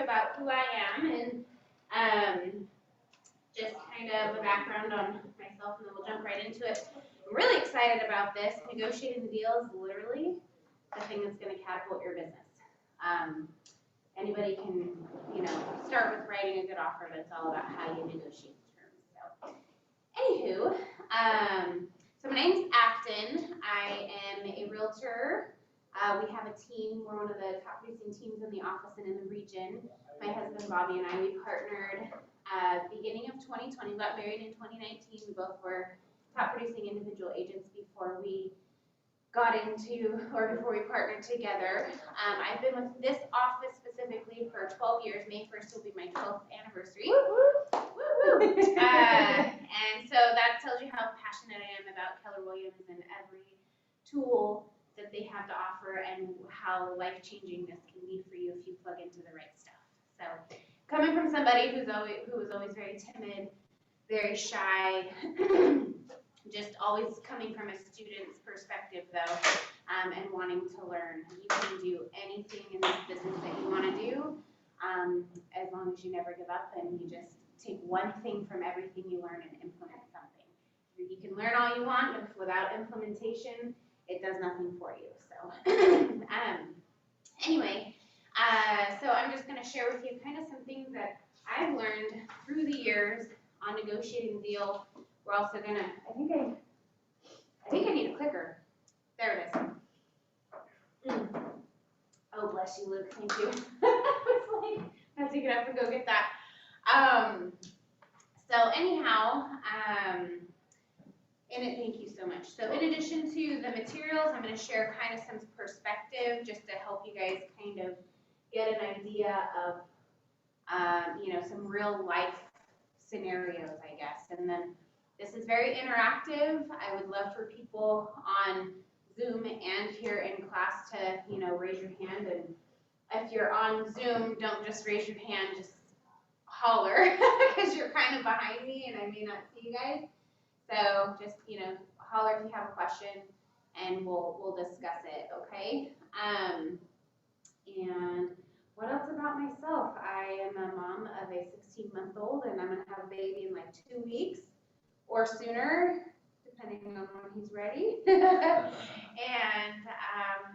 about who I am and just kind of a background on myself, and then we'll jump right into it. I'm really excited about this. Negotiating the deal is literally the thing that's going to catapult your business. Anybody can, start with writing a good offer, but it's all about how you negotiate terms. So, anywho, so my name's Afton. I am a realtor. We have a team. We're one of the top producing teams in the office and in the region. My husband Bobby and I, we partnered beginning of 2020. We got married in 2019. We both were top producing individual agents before we before we partnered together. I've been with this office specifically for 12 years. May 1st will be my 12th anniversary. And so that tells you how passionate I am about Keller Williams and every tool that they have to offer and how life-changing this can be for you if you plug into the right stuff. So coming from somebody who was always very timid, very shy, just always coming from a student's perspective though, and wanting to learn. You can do anything in this business that you want to do, as long as you never give up and you just take one thing from everything you learn and implement something. You can learn all you want, but without implementation, it does nothing for you. So anyway, so I'm just going to share with you kind of some things that I've learned through the years on negotiating the deal. We're also gonna, I think I need a clicker. There it is. Oh, bless you, Luke, thank you. I was like, I have to get up and go get that. So anyhow, thank you so much. So in addition to the materials, I'm gonna share kind of some perspective just to help you guys kind of get an idea of, some real life scenarios, I guess. And then this is very interactive. I would love for people on Zoom and here in class to, raise your hand. And if you're on Zoom, don't just raise your hand, just holler because you're kind of behind me and I may not see you guys. So just, holler if you have a question and we'll discuss it, okay? And what else about myself? I am a mom of a 16-month-old and I'm gonna have a baby in like 2 weeks or sooner, depending on when he's ready. And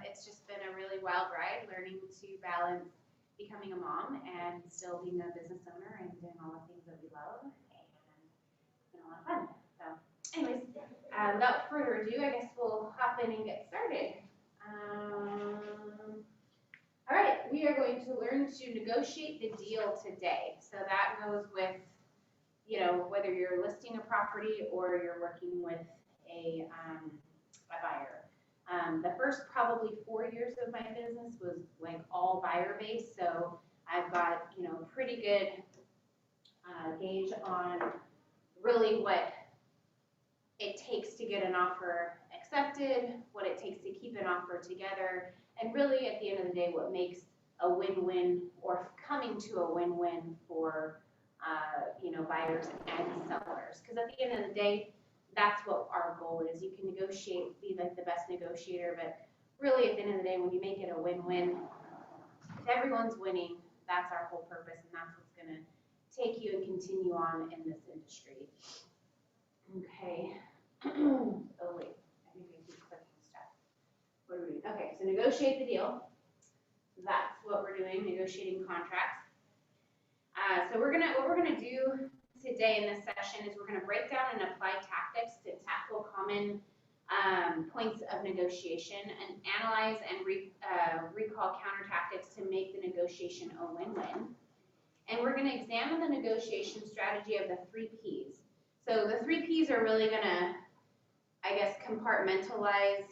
it's just been a really wild ride learning to balance becoming a mom and still being a business owner and doing all the things that we love, and it's been a lot of fun. So anyways, without further ado, I guess we'll hop in and get started. All right, we are going to learn to negotiate the deal today. So that goes with, whether you're listing a property or you're working with a buyer. The first probably 4 years of my business was like all buyer based. So I've got, pretty good gauge on really what it takes to get an offer accepted, what it takes to keep an offer together, and really at the end of the day, what makes a win-win or coming to a win-win for buyers and sellers. Because at the end of the day, that's what our goal is. You can negotiate, be like the best negotiator, but really at the end of the day, when you make it a win-win, if everyone's winning, that's our whole purpose, and that's what's going to take you and continue on in this industry. Okay. Oh wait, I think I keep clicking stuff. What are we doing? Okay, so negotiate the deal. That's what we're doing, negotiating contracts. So what we're gonna do today in this session is we're gonna break down and apply tactics to tackle common points of negotiation and analyze and recall counter tactics to make the negotiation a win-win. And we're gonna examine the negotiation strategy of the 3 Ps. So the 3 Ps are really gonna, I guess, compartmentalize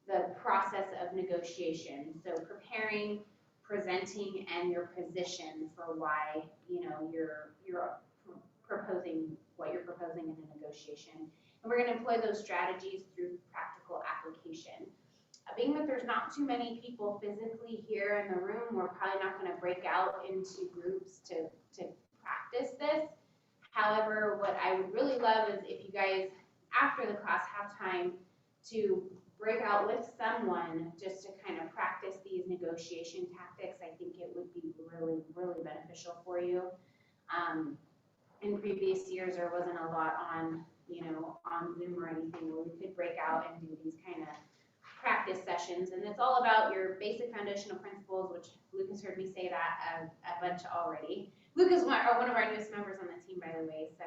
the process of negotiation. So preparing, presenting, and your position for why you're proposing what you're proposing in a negotiation. And we're going to employ those strategies through practical application. Being that there's not too many people physically here in the room, we're probably not going to break out into groups to practice this. However, what I would really love is if you guys, after the class, have time to break out with someone just to kind of practice these negotiation tactics, I think it would be really, really beneficial for you. In previous years, there wasn't a lot on, on Zoom or anything where we could break out and do these kind of practice sessions. And it's all about your basic foundational principles, which Luke has heard me say that a bunch already. Luke is one of our newest members on the team, by the way. So,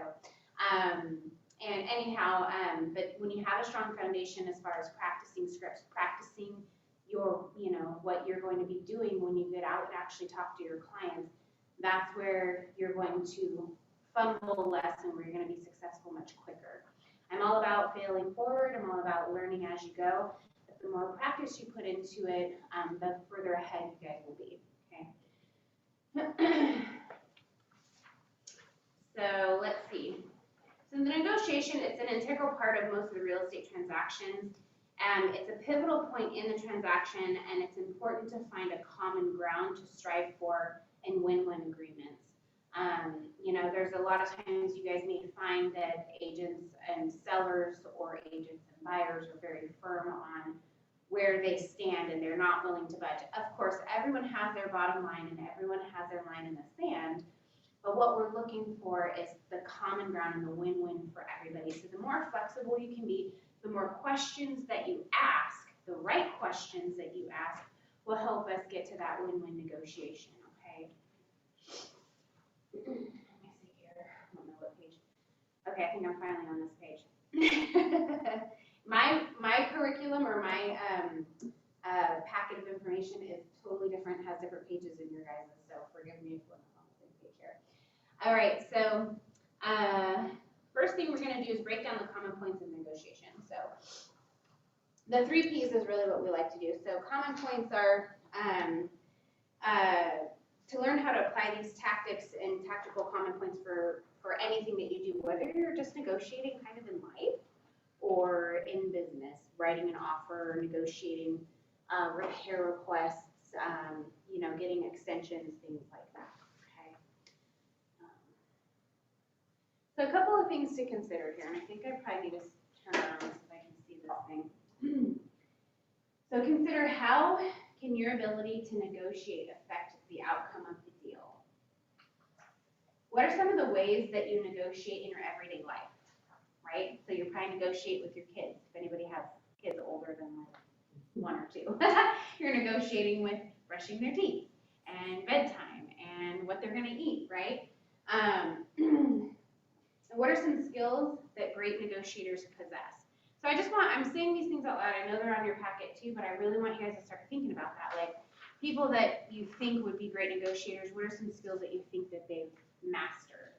and anyhow, but when you have a strong foundation as far as practicing scripts, practicing your, what you're going to be doing when you get out and actually talk to your clients, that's where you're going to fumble less and where you're going to be successful much quicker. I'm all about failing forward. I'm all about learning as you go. But the more practice you put into it, the further ahead you guys will be. Okay. So let's see. So the negotiation, it's an integral part of most of the real estate transactions. It's a pivotal point in the transaction, and it's important to find a common ground to strive for and win-win agreements. There's a lot of times you guys may find that agents and sellers or agents and buyers are very firm on where they stand and they're not willing to budge. Of course, everyone has their bottom line and everyone has their line in the sand, but what we're looking for is the common ground and the win-win for everybody. So the more flexible you can be, the more questions that you ask, the right questions that you ask, will help us get to that win-win negotiation, okay? Let me see here, I don't know what page. Okay, I think I'm finally on this page. my curriculum or my packet of information is totally different, has different pages in your guys', so forgive me if we're not on the same page here. All right, so first thing we're going to do is break down the common points of negotiation. So the 3 P's is really what we like to do. So common points are to learn how to apply these tactics and tactical common points for anything that you do, whether you're just negotiating kind of in life or in business, writing an offer, negotiating repair requests, getting extensions, things like that. Okay. So a couple of things to consider here, and I think I probably need to turn around so I can see this thing. So consider, how can your ability to negotiate affect the outcome of the deal? What are some of the ways that you negotiate in your everyday life, right? So you'll probably negotiate with your kids. If anybody has kids older than like 1 or 2, you're negotiating with brushing their teeth and bedtime and what they're going to eat, right? And what are some skills that great negotiators possess? So I'm saying these things out loud. I know they're on your packet too, but I really want you guys to start thinking about that. Like, people that you think would be great negotiators, what are some skills that you think that they've mastered?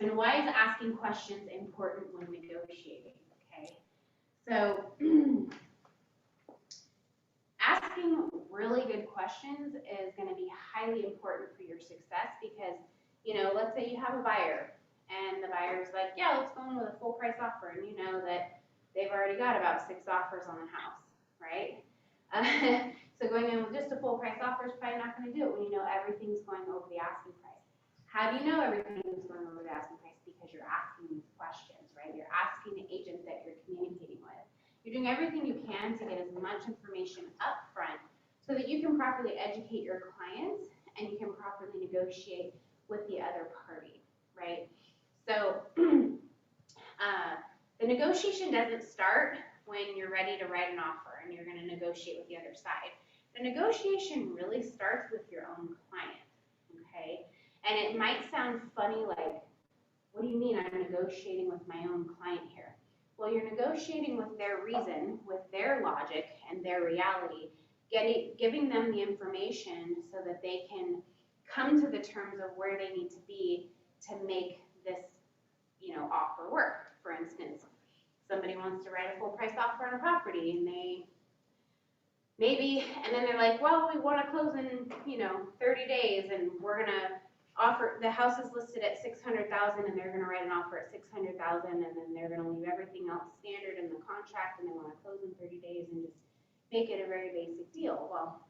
And why is asking questions important when negotiating? Okay, so asking really good questions is going to be highly important for your success because, let's say you have a buyer and the buyer's like, yeah, let's go in with a full price offer, and you know that they've already got about 6 offers on the house, right? So going in with just a full price offer is probably not going to do it when you know everything's going over the asking price. How do you know everything is going over the asking price? Because you're asking these questions, right? You're asking the agent that you're communicating with. You're doing everything you can to get as much information up front so that you can properly educate your clients and you can properly negotiate with the other party, right? So the negotiation doesn't start when you're ready to write an offer and you're going to negotiate with the other side. The negotiation really starts with your own client, okay? And it might sound funny, like, what do you mean I'm negotiating with my own client here? Well, you're negotiating with their reason, with their logic and their reality, giving them the information so that they can come to the terms of where they need to be to make this, offer work. For instance, somebody wants to write a full price offer on a property and and then they're like, well, we want to close in, 30 days and we're going to offer, the house is listed at $600,000 and they're going to write an offer at $600,000 and then they're going to leave everything else standard in the contract and they want to close in 30 days and just make it a very basic deal. Well,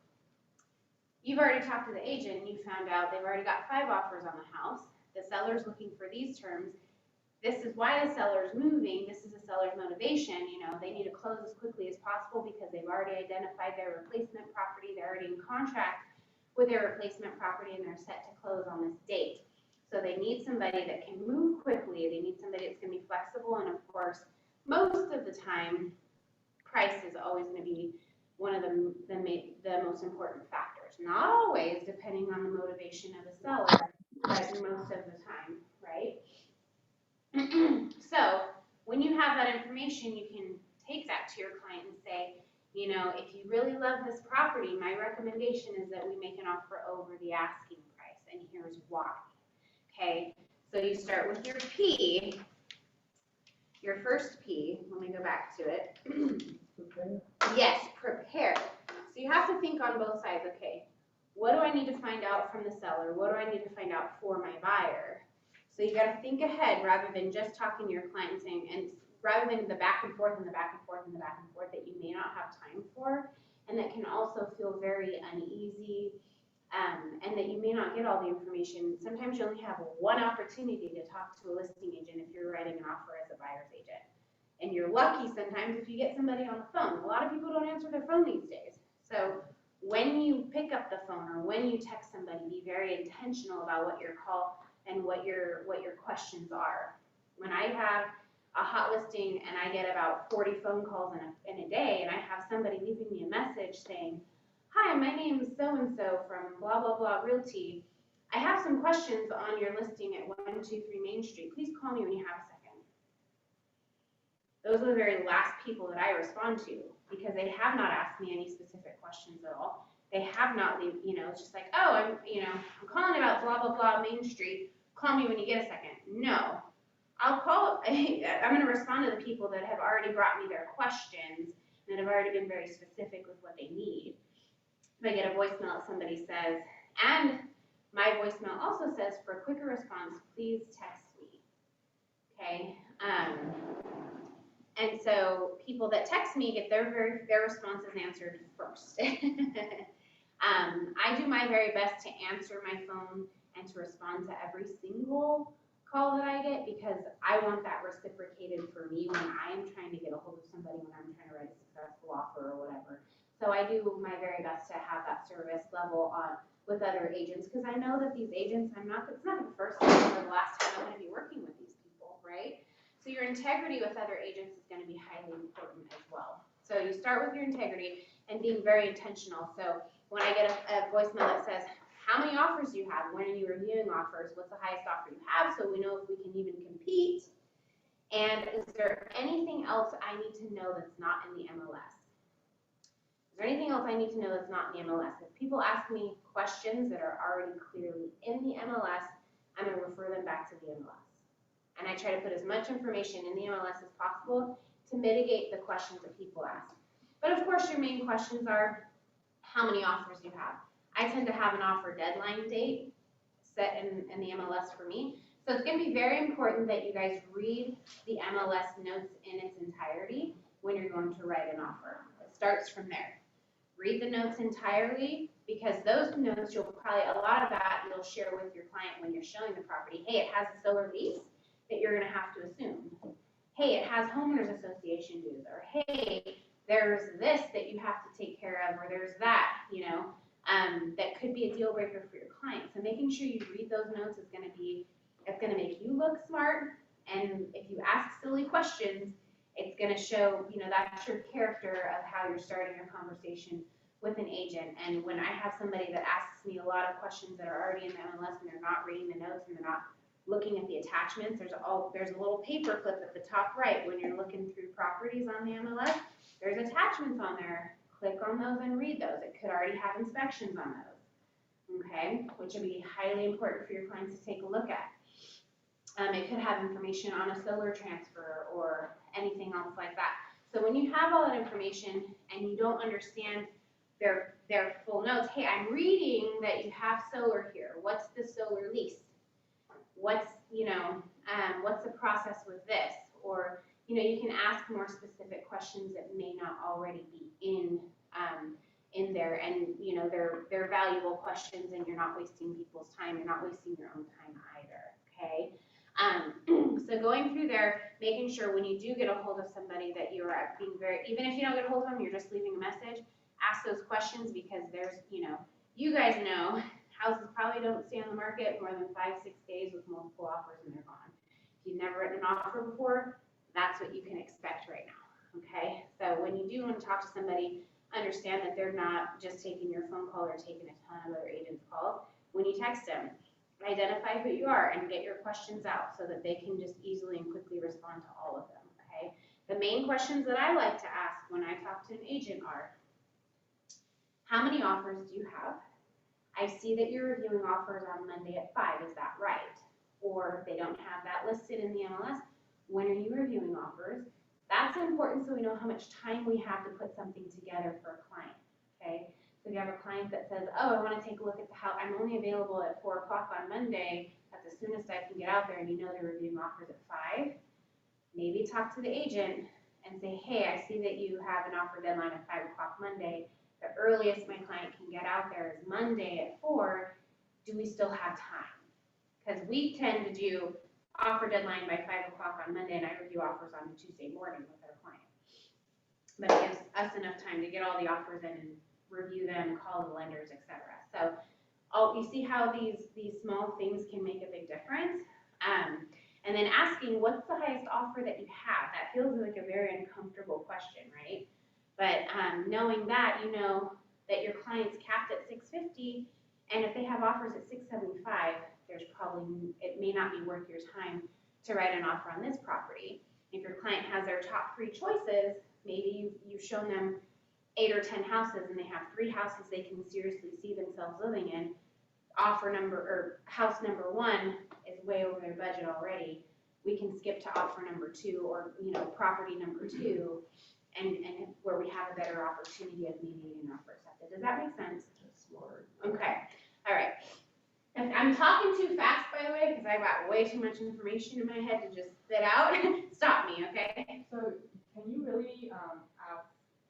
you've already talked to the agent and you found out they've already got 5 offers on the house. The seller's looking for these terms. This is why the seller's moving. This is the seller's motivation. motivation, you know, they need to close as quickly as possible because they've already identified their replacement property, they're already in contract with their replacement property, and they're set to close on this date. So they need somebody that can move quickly, they need somebody that's gonna be flexible, and of course, most of the time, price is always gonna be one of the most important factors. Not always, depending on the motivation of the seller, but most of the time, right? So when you have that information, you can take that to your client and say, you know, if you really love this property, my recommendation is that we make an offer over the asking price, and here's why. Okay, so you start with your P, your first P. Let me go back to it. Prepare. Yes, prepare. So you have to think on both sides. Okay, what do I need to find out from the seller? What do I need to find out for my buyer? So you got to think ahead rather than just talking to your client and saying, and rather than the back and forth and the back and forth and the back and forth that you may not have time for, and that can also feel very uneasy, and that you may not get all the information. Sometimes you only have one opportunity to talk to a listing agent if you're writing an offer as a buyer's agent. And you're lucky sometimes if you get somebody on the phone. A lot of people don't answer their phone these days. So when you pick up the phone or when you text somebody, be very intentional about what your call and what your questions are. When I have a hot listing and I get about 40 phone calls in a day, and I have somebody leaving me a message saying, hi, my name is so-and-so from blah, blah, blah Realty. I have some questions on your listing at 123 Main Street. Please call me when you have a second. Those are the very last people that I respond to because they have not asked me any specific questions at all. They have not, you know, it's just like, oh, I'm calling about blah, blah, blah Main Street. Call me when you get a second. No, I'm going to respond to the people that have already brought me their questions and have already been very specific with what they need. If I get a voicemail that somebody says, and my voicemail also says, for a quicker response, please text me. Okay. And so people that text me get their responses answered first. I do my very best to answer my phone and to respond to every single call that I get because I want that reciprocated for me when I am trying to get a hold of somebody, when I'm trying to write a successful offer or whatever. So I do my very best to have that service level on with other agents because I know that these agents, it's not the first time or the last time I'm going to be working with these people, right? So your integrity with other agents is going to be highly important as well. So you start with your integrity and being very intentional. So when I get a voicemail that says, how many offers do you have? When are you reviewing offers? What's the highest offer you have? So we know if we can even compete. And is there anything else I need to know that's not in the MLS? Is there anything else I need to know that's not in the MLS? If people ask me questions that are already clearly in the MLS, I'm going to refer them back to the MLS. And I try to put as much information in the MLS as possible to mitigate the questions that people ask. But of course, your main questions are, how many offers do you have? I tend to have an offer deadline date set in the MLS for me. So it's going to be very important that you guys read the MLS notes in its entirety when you're going to write an offer. It starts from there. Read the notes entirely because those notes, a lot of that you'll share with your client when you're showing the property. Hey, it has a solar lease that you're going to have to assume. Hey, it has homeowners association dues, or hey, there's this that you have to take care of, or there's that, that could be a deal breaker for your client. So making sure you read those notes is going to make you look smart. And if you ask silly questions, it's going to show, that's your character of how you're starting a conversation with an agent. And when I have somebody that asks me a lot of questions that are already in the MLS and they're not reading the notes and they're not looking at the attachments, there's a little paper clip at the top right when you're looking through properties on the MLS. There's attachments on there. Click on those and read those. It could already have inspections on those, okay, which would be highly important for your clients to take a look at. It could have information on a solar transfer or anything else like that. So when you have all that information and you don't understand their full notes, hey, I'm reading that you have solar here. What's the solar lease? What's the process with this? Or, you can ask more specific questions that may not already be in there, and they're valuable questions, and you're not wasting people's time. You're not wasting your own time either. Okay. So going through there, making sure when you do get a hold of somebody that you are being very, even if you don't get a hold of them, you're just leaving a message, ask those questions because there's, you guys know, houses probably don't stay on the market more than 5-6 days with multiple offers and they're gone. If you've never written an offer before, that's what you can expect right now, okay? So when you do want to talk to somebody, understand that they're not just taking your phone call or taking a ton of other agents' calls. When you text them, identify who you are and get your questions out so that they can just easily and quickly respond to all of them, okay? The main questions that I like to ask when I talk to an agent are, how many offers do you have? I see that you're reviewing offers on Monday at 5, is that right? Or if they don't have that listed in the MLS, when are you reviewing offers? That's important so we know how much time we have to put something together for a client, okay? So if you have a client that says, oh, I want to take a look at the house, I'm only available at 4 o'clock on Monday, that's the soonest I can get out there, and you know they're reviewing offers at 5, maybe talk to the agent and say, hey, I see that you have an offer deadline at 5 o'clock Monday. The earliest my client can get out there is Monday at 4. Do we still have time? Because we tend to do offer deadline by 5 o'clock on Monday, and I review offers on Tuesday morning with our client. But it gives us enough time to get all the offers in and review them, call the lenders, etc. So you see how these small things can make a big difference. And then asking, what's the highest offer that you have? That feels like a very uncomfortable question, right? But knowing that, you know that your client's capped at 650, and if they have offers at 675, there's probably, it may not be worth your time to write an offer on this property. If your client has their top 3 choices, maybe you've shown them 8 or 10 houses and they have 3 houses they can seriously see themselves living in. House number 1 is way over their budget already. We can skip to offer number 2 or property number 2 and where we have a better opportunity of maybe getting an offer accepted. Does that make sense? That's smart. Okay, all right. And I'm talking too fast, by the way, because I've got way too much information in my head to just spit out. Stop me, okay? So can you really ask,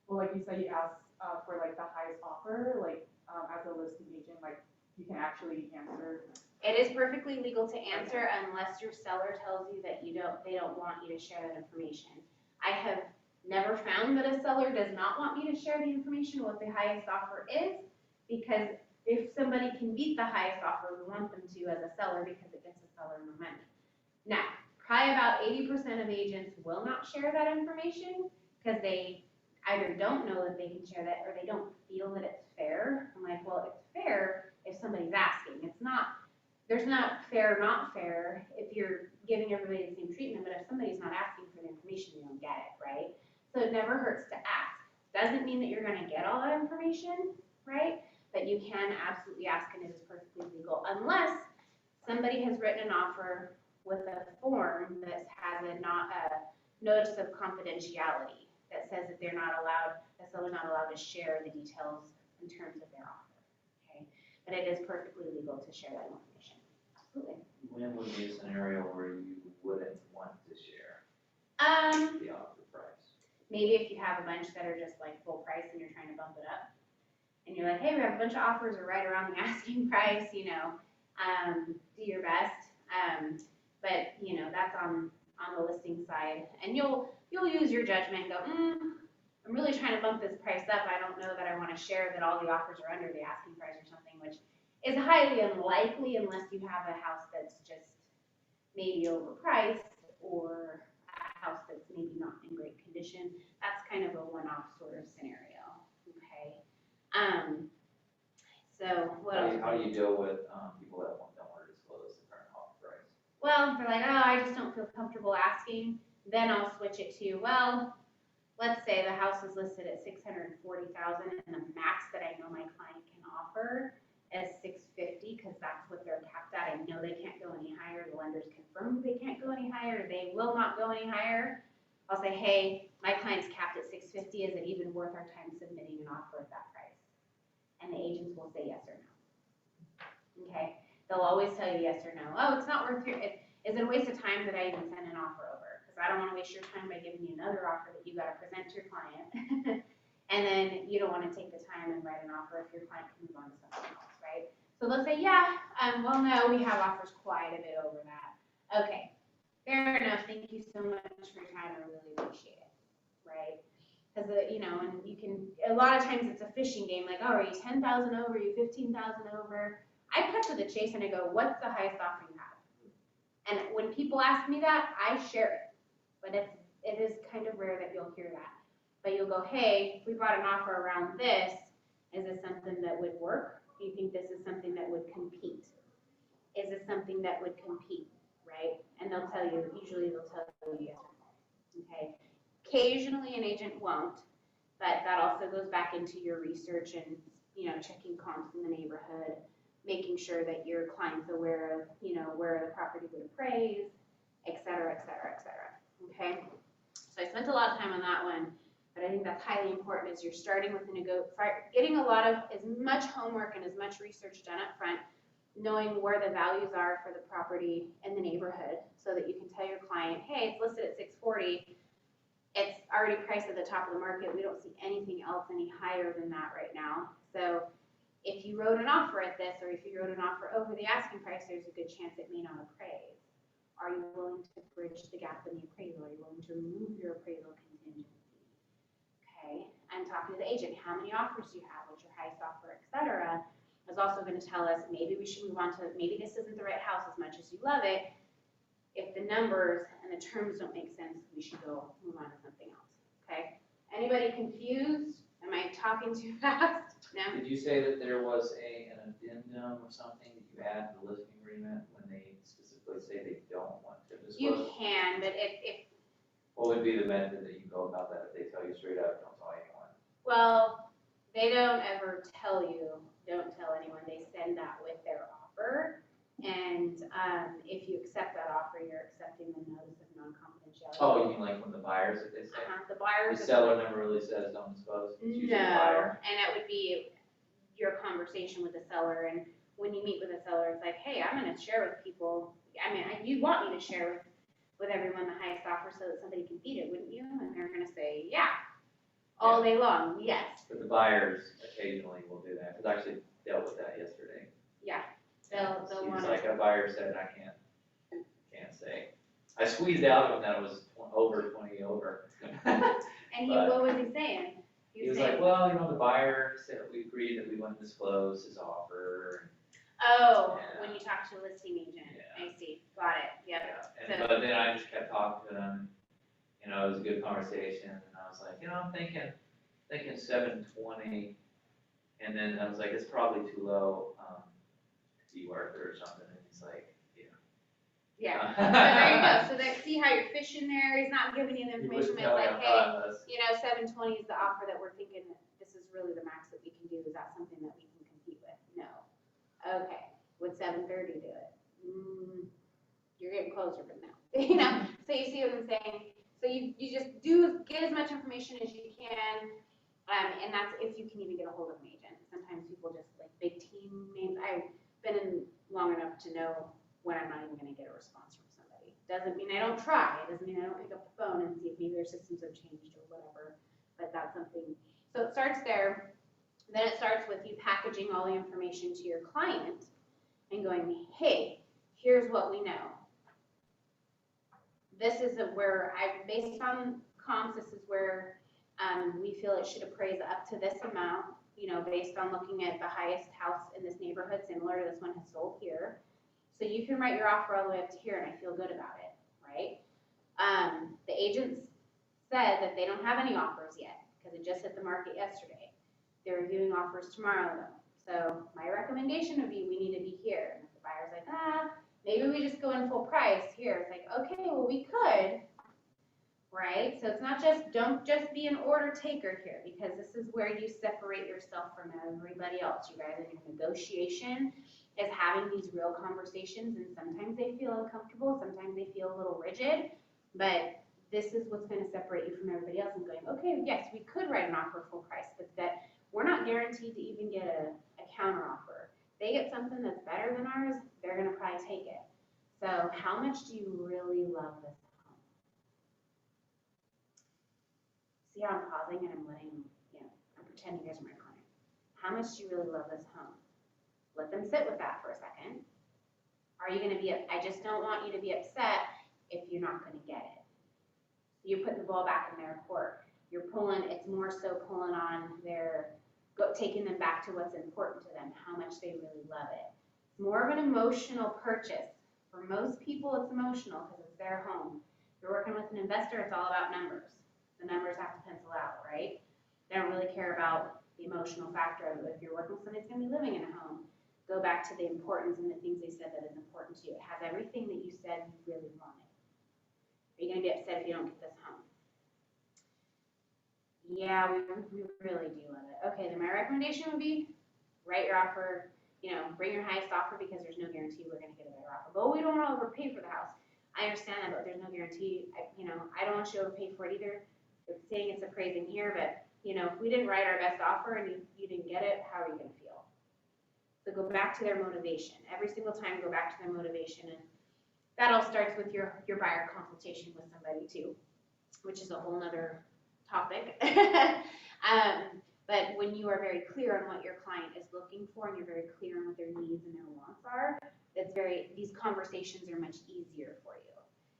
well, like you said, you asked for like the highest offer, like as a listing agent, like you can actually answer? It is perfectly legal to answer unless your seller tells you that they don't want you to share that information. I have never found that a seller does not want me to share the information what the highest offer is, because if somebody can beat the highest offer, we want them to as a seller because it gets the seller more money. Now, probably about 80% of agents will not share that information because they either don't know that they can share that or they don't feel that it's fair. I'm like, well, it's fair if somebody's asking. There's not fair, not fair if you're giving everybody the same treatment, but if somebody's not asking for the information, they don't get it, right? So it never hurts to ask. Doesn't mean that you're gonna get all that information, right? But you can absolutely ask, and it is perfectly legal, unless somebody has written an offer with a form that has a notice of confidentiality that says that they're not allowed, the seller's not allowed to share the details in terms of their offer, okay? But it is perfectly legal to share that information, absolutely. When would be a scenario where you wouldn't want to share the offer price? Maybe if you have a bunch that are just like full price and you're trying to bump it up, and you're like, hey, we have a bunch of offers are right around the asking price, do your best. But that's on the listing side, and you'll use your judgment and go, I'm really trying to bump this price up. I don't know that I want to share that all the offers are under the asking price or something, which is highly unlikely unless you have a house that's just maybe overpriced or a house that's maybe not in great condition. That's kind of a one-off sort of scenario, okay? So what else? How do you deal with people that don't want to disclose the current offer price? Well, they're like, oh, I just don't feel comfortable asking. Then I'll switch it to, well, let's say the house is listed at $640,000 and the max that I know my client can offer is $650 because that's what they're capped at. I know they can't go any higher. The lenders confirmed they can't go any higher. They will not go any higher. I'll say, hey, my client's capped at $650. Is it even worth our time submitting an offer at that price? And the agents will say yes or no. Okay, they'll always tell you yes or no. Oh, it's not worth it. Is it a waste of time that I even send an offer over? Because I don't want to waste your time by giving you another offer that you got to present to your client. And then you don't want to take the time and write an offer if your client can move on to something else, right? So they'll say, yeah, well, no, we have offers quite a bit over that. Okay, fair enough, thank you so much for your time, I really appreciate it, right? Because, you know, and you can, a lot of times it's a fishing game, like, oh, are you 10,000 over, are you 15,000 over? I cut to the chase and I go, what's the highest offer you have? And when people ask me that, I share it, but it is kind of rare that you'll hear that. But you'll go, hey, if we brought an offer around this, is this something that would work? Do you think this is something that would compete? Is this something that would compete, right? And they'll tell you, usually they'll tell you yes or no, okay? Occasionally an agent won't, but that also goes back into your research and, you know, checking comps in the neighborhood, making sure that your client's aware of, you know, where the property would appraise, et cetera, et cetera, et cetera, okay? So I spent a lot of time on that one, but I think that's highly important as you're starting with getting a lot of, as much homework and as much research done up front, knowing where the values are for the property in the neighborhood so that you can tell your client, hey, it's listed at 640, it's already priced at the top of the market, we don't see anything else any higher than that right now. So if you wrote an offer at this, or if you wrote an offer over the asking price, there's a good chance it may not appraise. Are you willing to bridge the gap in the appraisal? Are you willing to remove your appraisal contingency? Okay, and talking to the agent, how many offers do you have, what's your highest offer, et cetera, is also going to tell us maybe we should move on to, maybe this isn't the right house as much as you love it. If the numbers and the terms don't make sense, we should go move on to something else, okay? Anybody confused? Am I talking too fast? No? Did you say that there was an addendum or something that you add to the listing agreement when they specifically say they don't want to disclose? You can, but if What would be the method that you go about that if they tell you straight up, don't tell anyone? well, they don't ever tell you, don't tell anyone, they send that with their offer. And if you accept that offer, you're accepting the notice of non-confidentiality. Oh, you mean like when the buyers, if they say? The buyers. The seller never really says don't disclose, it's usually the No, buyer. and that would be your conversation with the seller, and when you meet with the seller, it's like, hey, I'm gonna share with people, I mean, you want me to share with everyone the highest offer so that somebody can beat it, wouldn't you? And they're gonna say, yeah, all day long, yes. But the buyers occasionally will do that, because I actually dealt with that yesterday. Yeah, they'll He want was to. like, a buyer said, I can't say. I squeezed out of him that it was over 20 over. And what was he saying? He was like, well, you know, the buyer said we agreed that we wouldn't disclose his offer. Oh, Yeah. when you talk to a listing agent, Yeah. I see, got it, yep. Yeah. But then I just kept talking to him, you know, it was a good conversation, and I was like, you know, I'm thinking 720, and then I was like, it's probably too low, to be worth it or something, and he's like, yeah. Yeah, but there you go, so see how you're fishing there, he's not giving you the He information, wouldn't but tell it's me like, I'm hey, thoughtless. you know, 720 is the offer that we're thinking, this is really the max that we can do, is that something that we can compete with? No. Okay, would 730 do it? You're getting closer, but no. You know, so you see what I'm saying? So you just get as much information as you can, and that's if you can even get a hold of an agent. Sometimes people just like big team names. I've been in long enough to know when I'm not even gonna get a response from somebody. Doesn't mean I don't try, it doesn't mean I don't pick up the phone and see if maybe their systems have changed or whatever, but that's something. So it starts there, then it starts with you packaging all the information to your client and going, hey, here's what we know. This is where based on comps, this is where we feel it should appraise up to this amount, you know, based on looking at the highest house in this neighborhood, similar to this one has sold here. So you can write your offer all the way up to here, and I feel good about it, right? The agents said that they don't have any offers yet, because it just hit the market yesterday. They're reviewing offers tomorrow, though. So my recommendation would be we need to be here. And if the buyer's like, maybe we just go in full price here. It's like, okay, well, we could, right? So it's not just, don't just be an order taker here, because this is where you separate yourself from everybody else. You guys, in your negotiation is having these real conversations, and sometimes they feel uncomfortable, sometimes they feel a little rigid, but this is what's going to separate you from everybody else and going, okay, yes, we could write an offer full price, but that we're not guaranteed to even get a counter offer. They get something that's better than ours, they're going to probably take it. So how much do you really love this home? See how I'm pausing and I'm letting, I'm pretending you guys are my client. How much do you really love this home? Let them sit with that for a second. Are you going to be, I just don't want you to be upset if you're not gonna get it. You put the ball back in their court. You're pulling, it's more so pulling on taking them back to what's important to them, how much they really love it. It's more of an emotional purchase. For most people, it's emotional because it's their home. If you're working with an investor, it's all about numbers. The numbers have to pencil out, right? They don't really care about the emotional factor of it. If you're working with somebody that's gonna be living in a home, go back to the importance and the things they said that is important to you. It has everything that you said you really wanted. Are you gonna be upset if you don't get this home? Yeah, we really do love it. Okay, then my recommendation would be write your offer, bring your highest offer because there's no guarantee we're gonna get a better offer. But we don't wanna overpay for the house. I understand that, but there's no guarantee. I don't want you to overpay for it either. It's saying it's appraising here, but if we didn't write our best offer and you didn't get it, how are you gonna feel? So go back to their motivation. Every single time, go back to their motivation, and that all starts with your buyer consultation with somebody too, which is a whole nother topic. But when you are very clear on what your client is looking for and you're very clear on what their needs and their wants are, these conversations are much easier for you.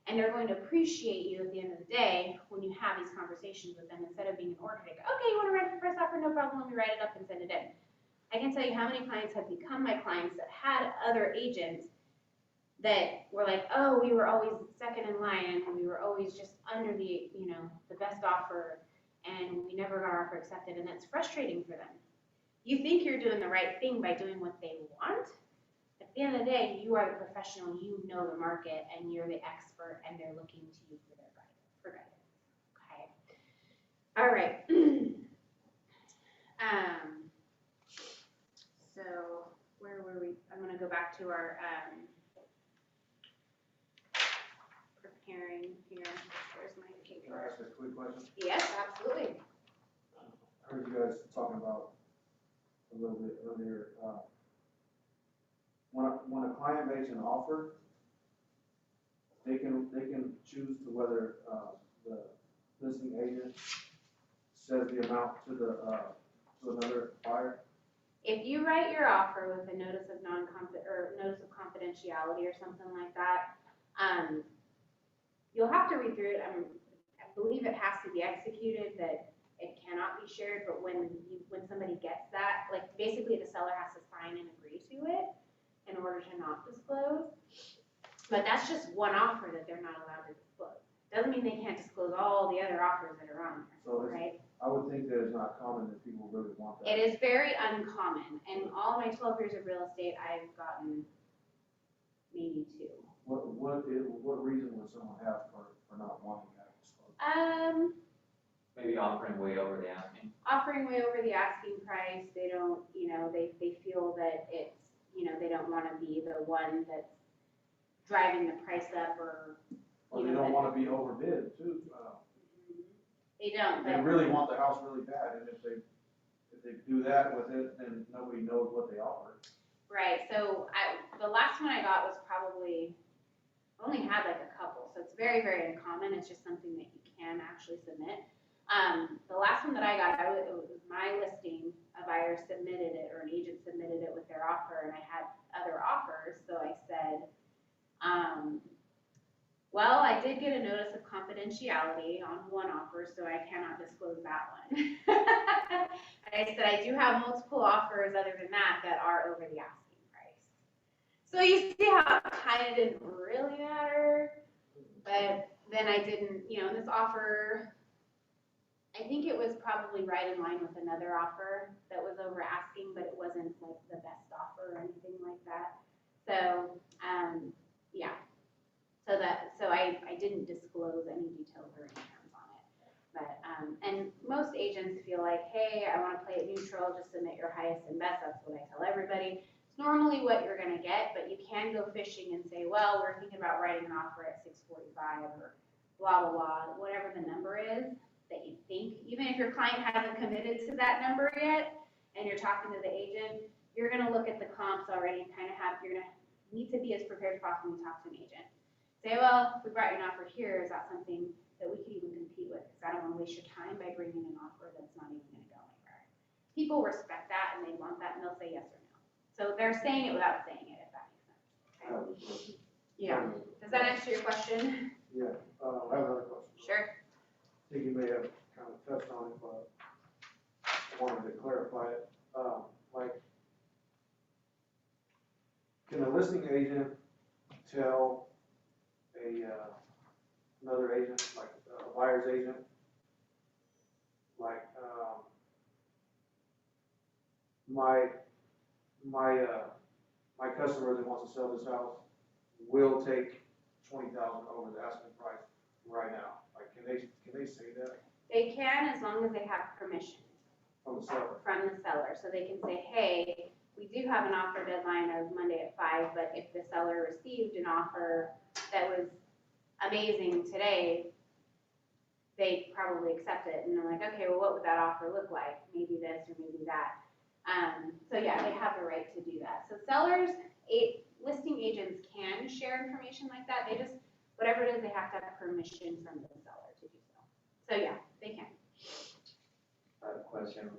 And they're going to appreciate you at the end of the day when you have these conversations with them instead of being an order taker. Okay, you want to write the price offer? No problem. Let me write it up and send it in. I can tell you how many clients have become my clients that had other agents that were like, oh, we were always second in line and we were always just under the best offer and we never got our offer accepted, and that's frustrating for them. You think you're doing the right thing by doing what they want. At the end of the day, you are the professional, you know the market, and you're the expert, and they're looking to you for guidance. Okay. All right. So where were we? I'm going to go back to our preparing here. Where's my paper? Can I ask a quick question? Yes, absolutely. I heard you guys talking about a little bit earlier, when a client makes an offer, they can choose to whether, the listing agent says the amount to another buyer. If you write your offer with a notice of notice of confidentiality or something like that, you'll have to read through it. I believe it has to be executed that it cannot be shared, but when somebody gets that, like basically the seller has to sign and agree to it in order to not disclose. But that's just one offer that they're not allowed to disclose. Doesn't mean they can't disclose all the other offers that are on there, So right? I would think that it's not common that people really want that. It is very uncommon. In all my 12 years of real estate, I've gotten maybe 2. What reason would someone have for not wanting that disclosed? Maybe offering way over the asking. Offering way over the asking price. They don't, they feel that it's, they don't want to be the one that's driving the price up or They don't want to be overbid too. They don't. They really want the house really bad, and if they do that with it, then nobody knows what they offer. Right, so the last one I got was probably, I only had like a couple, so it's very, very uncommon. It's just something that you can actually submit. The last one that I got, it was my listing. A buyer submitted it, or an agent submitted it with their offer, and I had other offers, so I said, well, I did get a notice of confidentiality on one offer, so I cannot disclose that one. I said, I do have multiple offers other than that are over the asking price. So you see how it kind of didn't really matter, but then I didn't, this offer, I think it was probably right in line with another offer that was over asking, but it wasn't like the best offer or anything like that. So, yeah. So I didn't disclose any details or any terms on it. But, and most agents feel like, hey, I want to play it neutral, just submit your highest and best. That's what I tell everybody. It's normally what you're going to get, but you can go fishing and say, well, we're thinking about writing an offer at 645 or blah, blah, blah, whatever the number is that you think. Even if your client hasn't committed to that number yet and you're talking to the agent, you're going to look at the comps already and kind of you're going to need to be as prepared as possible when you talk to an agent. Say, well, if we brought you an offer here, is that something that we could even compete with? Because I don't want to waste your time by bringing an offer that's not even going to go anywhere. People respect that and they want that, and they'll say yes or no. So they're saying it without saying it, if that makes sense. Okay? Yeah. Does that answer your question? Yeah, I have another question. Sure. I think you may have kind of touched on it, but I wanted to clarify it. Like, can a listing agent tell another agent, like a buyer's agent, like, my customer that wants to sell this house will take 20,000 over the asking price right now? Like, can they say that They can, as long as they have permission from the seller? from the seller, so they can say, hey, we do have an offer deadline of Monday at 5, but if the seller received an offer that was amazing today, they'd probably accept it, and they're like, okay, well, what would that offer look like? Maybe this or maybe that. So yeah, they have the right to do that. So sellers, listing agents can share information like that. They just, whatever it is, they have to have permission from the seller to do so. So yeah, they can. I have a question.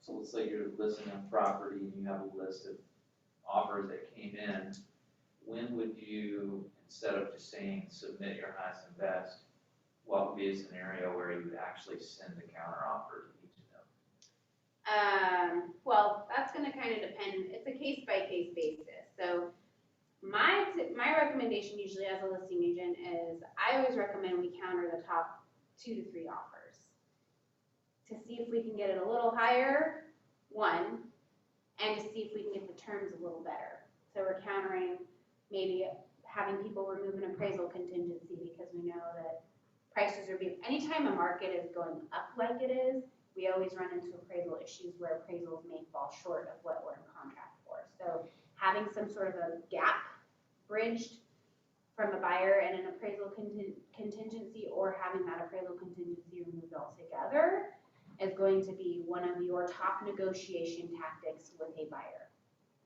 So let's say you're listing a property and you have a list of offers that came in. When would you, instead of just saying submit your highest and best, what would be a scenario where you would actually send the counter offer to each of them? Well, that's gonna kind of depend. It's a case-by-case basis. So my recommendation usually as a listing agent is I always recommend we counter the top 2 to 3 offers to see if we can get it a little higher, one, and to see if we can get the terms a little better. So we're countering maybe having people remove an appraisal contingency because we know that prices are being, anytime a market is going up like it is, we always run into appraisal issues where appraisals may fall short of what we're in contract for. So having some sort of a gap bridged from a buyer and an appraisal contingency, or having that appraisal contingency removed altogether, is going to be one of your top negotiation tactics with a buyer,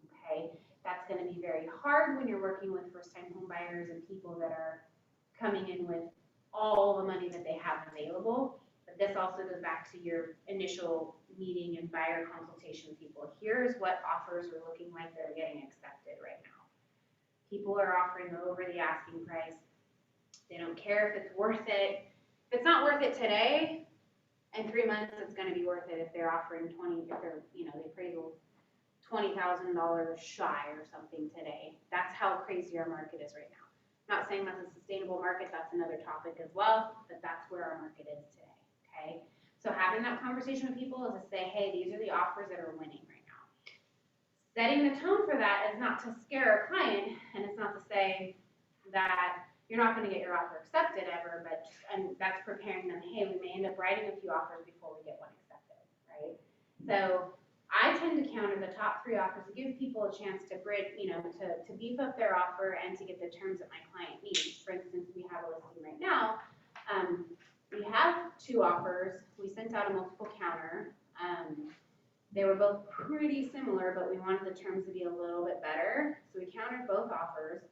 okay? That's gonna be very hard when you're working with first-time home buyers and people that are coming in with all the money that they have available. But this also goes back to your initial meeting and buyer consultation people. Here's what offers are looking like that are getting accepted right now. People are offering over the asking price. They don't care if it's worth it. If it's not worth it today, in 3 months it's gonna be worth it if they're offering if they're, the appraisal $20,000 shy or something today. That's how crazy our market is right now. Not saying that's a sustainable market, that's another topic as well, but that's where our market is today, okay? So having that conversation with people is to say, hey, these are the offers that are winning right now. Setting the tone for that is not to scare a client, and it's not to say that you're not gonna get your offer accepted ever, and that's preparing them, hey, we may end up writing a few offers before we get one accepted, right? So I tend to counter the top 3 offers to give people a chance to bridge, to beef up their offer and to get the terms that my client needs. For instance, we have a listing right now. We have 2 offers. We sent out a multiple counter. They were both pretty similar, but we wanted the terms to be a little bit better. So we countered both offers,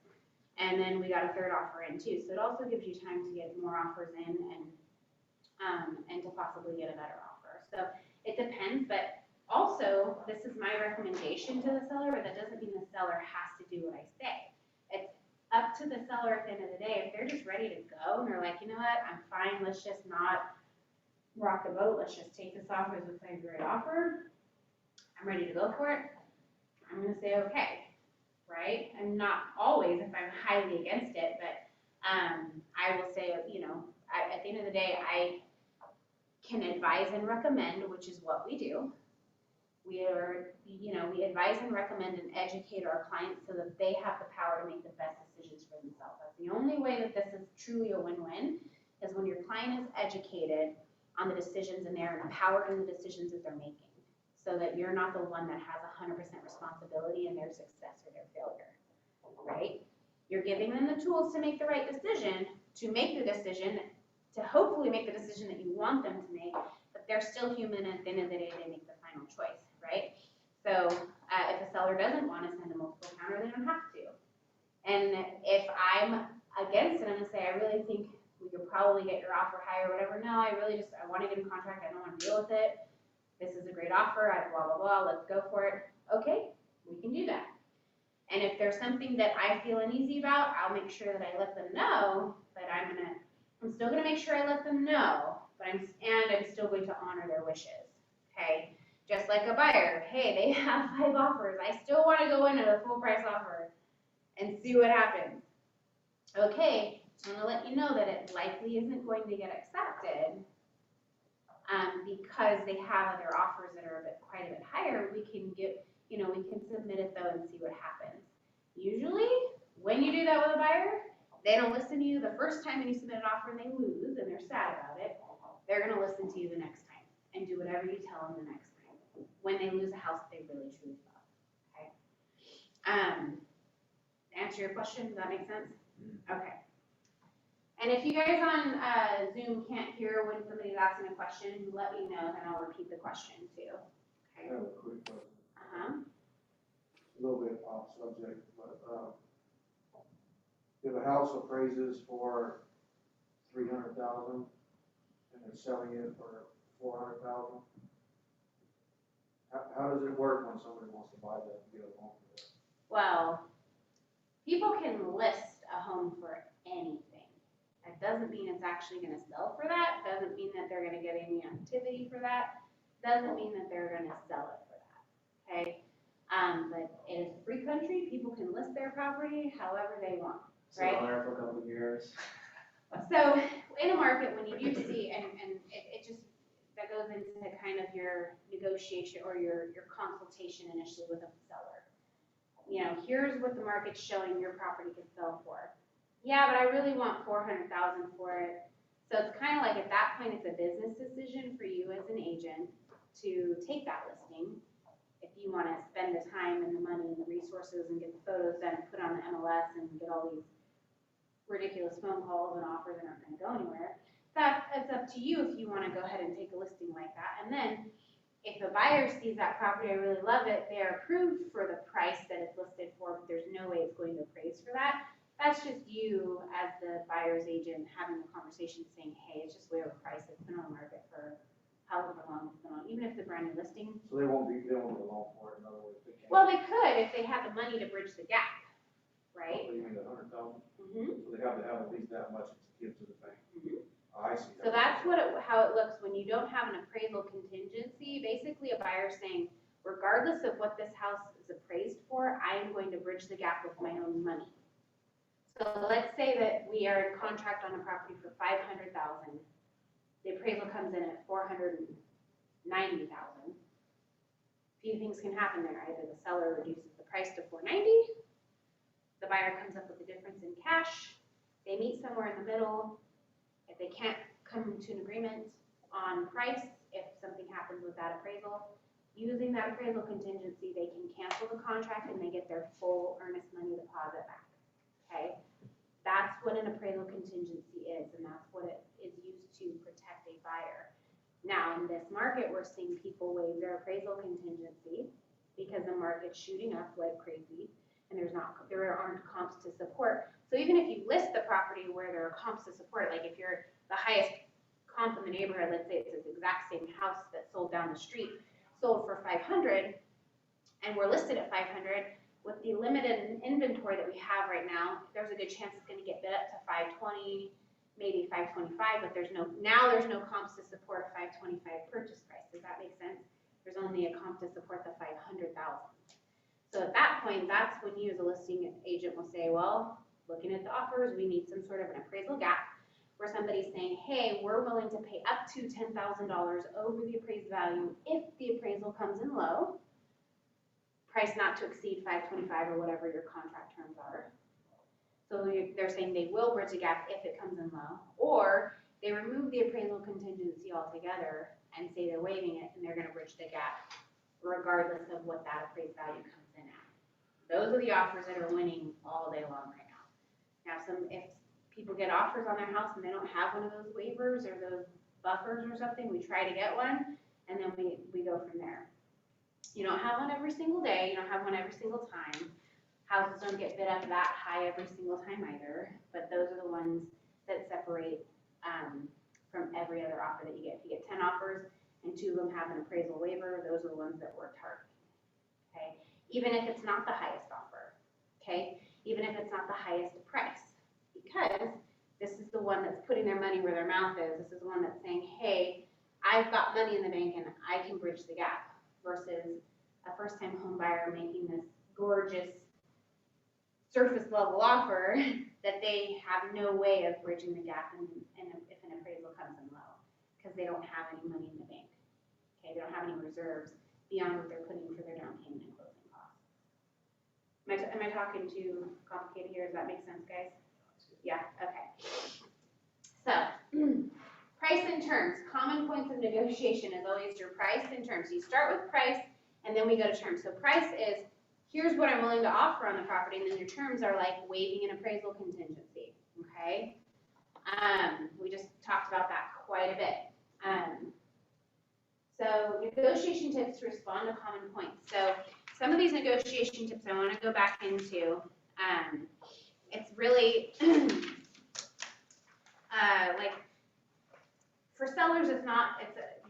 and then we got a 3rd offer in too. So it also gives you time to get more offers in and to possibly get a better offer. So it depends, but also, this is my recommendation to the seller, but that doesn't mean the seller has to do what I say. It's up to the seller at the end of the day. If they're just ready to go and they're like, you know what, I'm fine, let's just not rock the boat, let's just take this offer as a great offer, I'm ready to go for it, I'm gonna say okay, right? I'm not always if I'm highly against it, but I will say, at the end of the day, I can advise and recommend, which is what we do. We advise and recommend and educate our clients so that they have the power to make the best decisions for themselves. That's the only way that this is truly a win-win, is when your client is educated on the decisions and they're empowered in the decisions that they're making, so that you're not the one that has 100% responsibility in their success or their failure, right? You're giving them the tools to make the right decision, to hopefully make the decision that you want them to make, but they're still human, and at the end of the day, they make the final choice, right? So if a seller doesn't want to send a multiple counter, they don't have to. And if I'm against it, I'm gonna say, I really think we could probably get your offer higher or whatever. No, I want to get in contract, I don't want to deal with it. This is a great offer, blah, blah, blah, let's go for it. Okay, we can do that. And if there's something that I feel uneasy about, I'll make sure that I let them know, but I'm still gonna make sure I let them know, but I'm still going to honor their wishes, okay? Just like a buyer, hey, they have 5 offers, I still wanna go in at a full price offer and see what happens. Okay, I'm gonna let you know that it likely isn't going to get accepted, because they have other offers that are quite a bit higher. We can we can submit it though and see what happens. Usually, when you do that with a buyer, they don't listen to you the first time and you submit an offer and they lose and they're sad about it. They're gonna listen to you the next time and do whatever you tell them the next time, when they lose a house they really truly love, okay? To answer your question, does that make sense? Okay. And if you guys on Zoom can't hear when somebody's asking a question, let me know, then I'll repeat the question too. I Okay. have a quick question. Uh-huh. A little bit off subject, but, if a house appraises for 300,000 and they're selling it for 400,000, how does it work when somebody wants to buy that and get a loan for that? Well, people can list a home for anything. That doesn't mean it's actually gonna sell for that, doesn't mean that they're gonna get any activity for that, doesn't mean that they're gonna sell it for that, okay? But it is a free country, people can list their property however they want, right? Sit on there for a couple of years. So in a market, when you do see, and it just, that goes into kind of your negotiation or your consultation initially with a seller. You know, here's what the market's showing your property could sell for. Yeah, but I really want 400,000 for it. So it's kind of like at that point, it's a business decision for you as an agent to take that listing. If you want to spend the time and the money and the resources and get the photos done, put on the MLS and get all these ridiculous phone calls and offers that aren't going to go anywhere, it's up to you if you want to go ahead and take a listing like that. And then if a buyer sees that property, I really love it, they're approved for the price that it's listed for, but there's no way it's going to appraise for that. That's just you as the buyer's agent having a conversation saying, hey, it's just way overpriced, it's been on the market for however long it's been on, even if it's a brand new listing. So they won't get a loan for it, in other words, they can't. Well, they could if they had the money to bridge the gap, right? You mean 100,000? Mm-hmm. So they have to have at least that much to give to the bank. Mm-hmm. I see. So that's how it looks when you don't have an appraisal contingency. Basically, a buyer saying, regardless of what this house is appraised for, I am going to bridge the gap with my own money. So let's say that we are in contract on a property for 500,000. The appraisal comes in at 490,000. Few things can happen there. Either the seller reduces the price to 490, the buyer comes up with the difference in cash, they meet somewhere in the middle. If they can't come to an agreement on price, if something happens with that appraisal, using that appraisal contingency, they can cancel the contract and they get their full earnest money deposit back, okay? That's what an appraisal contingency is, and that's what it is used to protect a buyer. Now, in this market, we're seeing people waive their appraisal contingency because the market's shooting up like crazy, and there aren't comps to support. So even if you list the property where there are comps to support, like if you're the highest comp in the neighborhood, let's say it's this exact same house that sold down the street, sold for 500, and we're listed at 500, with the limited inventory that we have right now, there's a good chance it's going to get bid up to 520, maybe 525, but there's no comps to support a 525 purchase price. Does that make sense? There's only a comp to support the 500,000. So at that point, that's when you as a listing agent will say, well, looking at the offers, we need some sort of an appraisal gap where somebody's saying, hey, we're willing to pay up to $10,000 over the appraised value if the appraisal comes in low, price not to exceed 525 or whatever your contract terms are. So they're saying they will bridge a gap if it comes in low, or they remove the appraisal contingency altogether and say they're waiving it and they're going to bridge the gap regardless of what that appraised value comes in at. Those are the offers that are winning all day long right now. Now, if people get offers on their house and they don't have one of those waivers or those buffers or something, we try to get one, and then we go from there. You don't have one every single day, you don't have one every single time. Houses don't get bid up that high every single time either, but those are the ones that separate from every other offer that you get. If you get 10 offers and 2 of them have an appraisal waiver, those are the ones that we're targeting, okay? Even if it's not the highest offer, okay? Even if it's not the highest price, because this is the one that's putting their money where their mouth is. This is the one that's saying, hey, I've got money in the bank and I can bridge the gap, versus a first-time home buyer making this gorgeous surface level offer that they have no way of bridging the gap and if an appraisal comes in low, because they don't have any money in the bank. Okay, they don't have any reserves beyond what they're putting for their down payment and closing costs. Am I talking too complicated here? Does that make sense, guys? Yeah, okay. So, price and terms. Common points of negotiation is always your price and terms. You start with price, and then we go to terms. So price is, here's what I'm willing to offer on the property, and then your terms are like waiving an appraisal contingency, okay? We just talked about that quite a bit. So negotiation tips to respond to common points. So some of these negotiation tips I want to go back into. It's really, like, for sellers,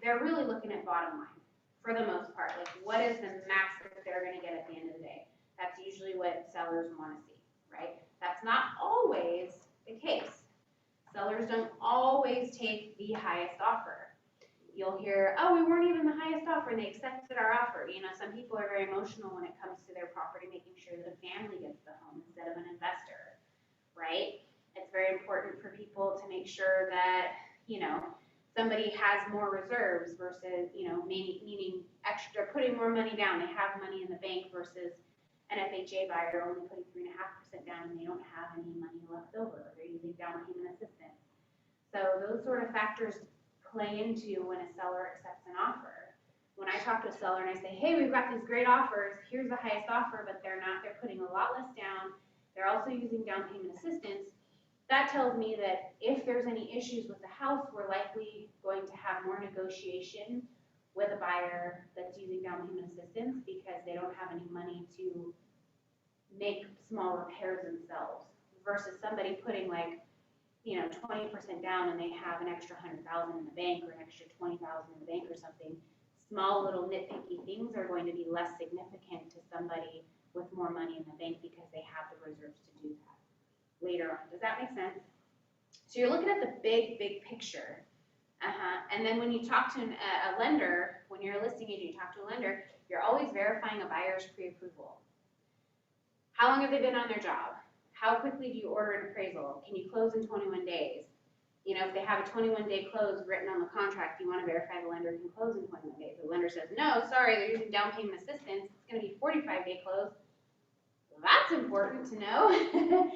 they're really looking at bottom line for the most part. Like, what is the max that they're going to get at the end of the day? That's usually what sellers want to see, right? That's not always the case. Sellers don't always take the highest offer. You'll hear, oh, we weren't even the highest offer, and they accepted our offer. You know, some people are very emotional when it comes to their property, making sure that a family gets the home instead of an investor, right? It's very important for people to make sure that, you know, somebody has more reserves versus, you know, meaning extra, putting more money down. They have money in the bank versus an FHA buyer only putting 3.5% down and they don't have any money left over. They're using down payment assistance. So those sort of factors play into when a seller accepts an offer. When I talk to a seller and I say, hey, we've got these great offers, here's the highest offer, but they're putting a lot less down. They're also using down payment assistance. That tells me that if there's any issues with the house, we're likely going to have more negotiation with a buyer that's using down payment assistance because they don't have any money to make small repairs themselves, versus somebody putting like, you know, 20% down and they have an extra 100,000 in the bank or an extra 20,000 in the bank or something. Small little nitpicky things are going to be less significant to somebody with more money in the bank because they have the reserves to do that later on. Does that make sense? So you're looking at the big picture. And then when you talk to a lender, when you're a listing agent, you talk to a lender, you're always verifying a buyer's pre-approval. How long have they been on their job? How quickly do you order an appraisal? Can you close in 21 days? You know, if they have a 21-day close written on the contract, you want to verify the lender can close in 21 days. The lender says, no, sorry, they're using down payment assistance. It's going to be 45-day close. Well, that's important to know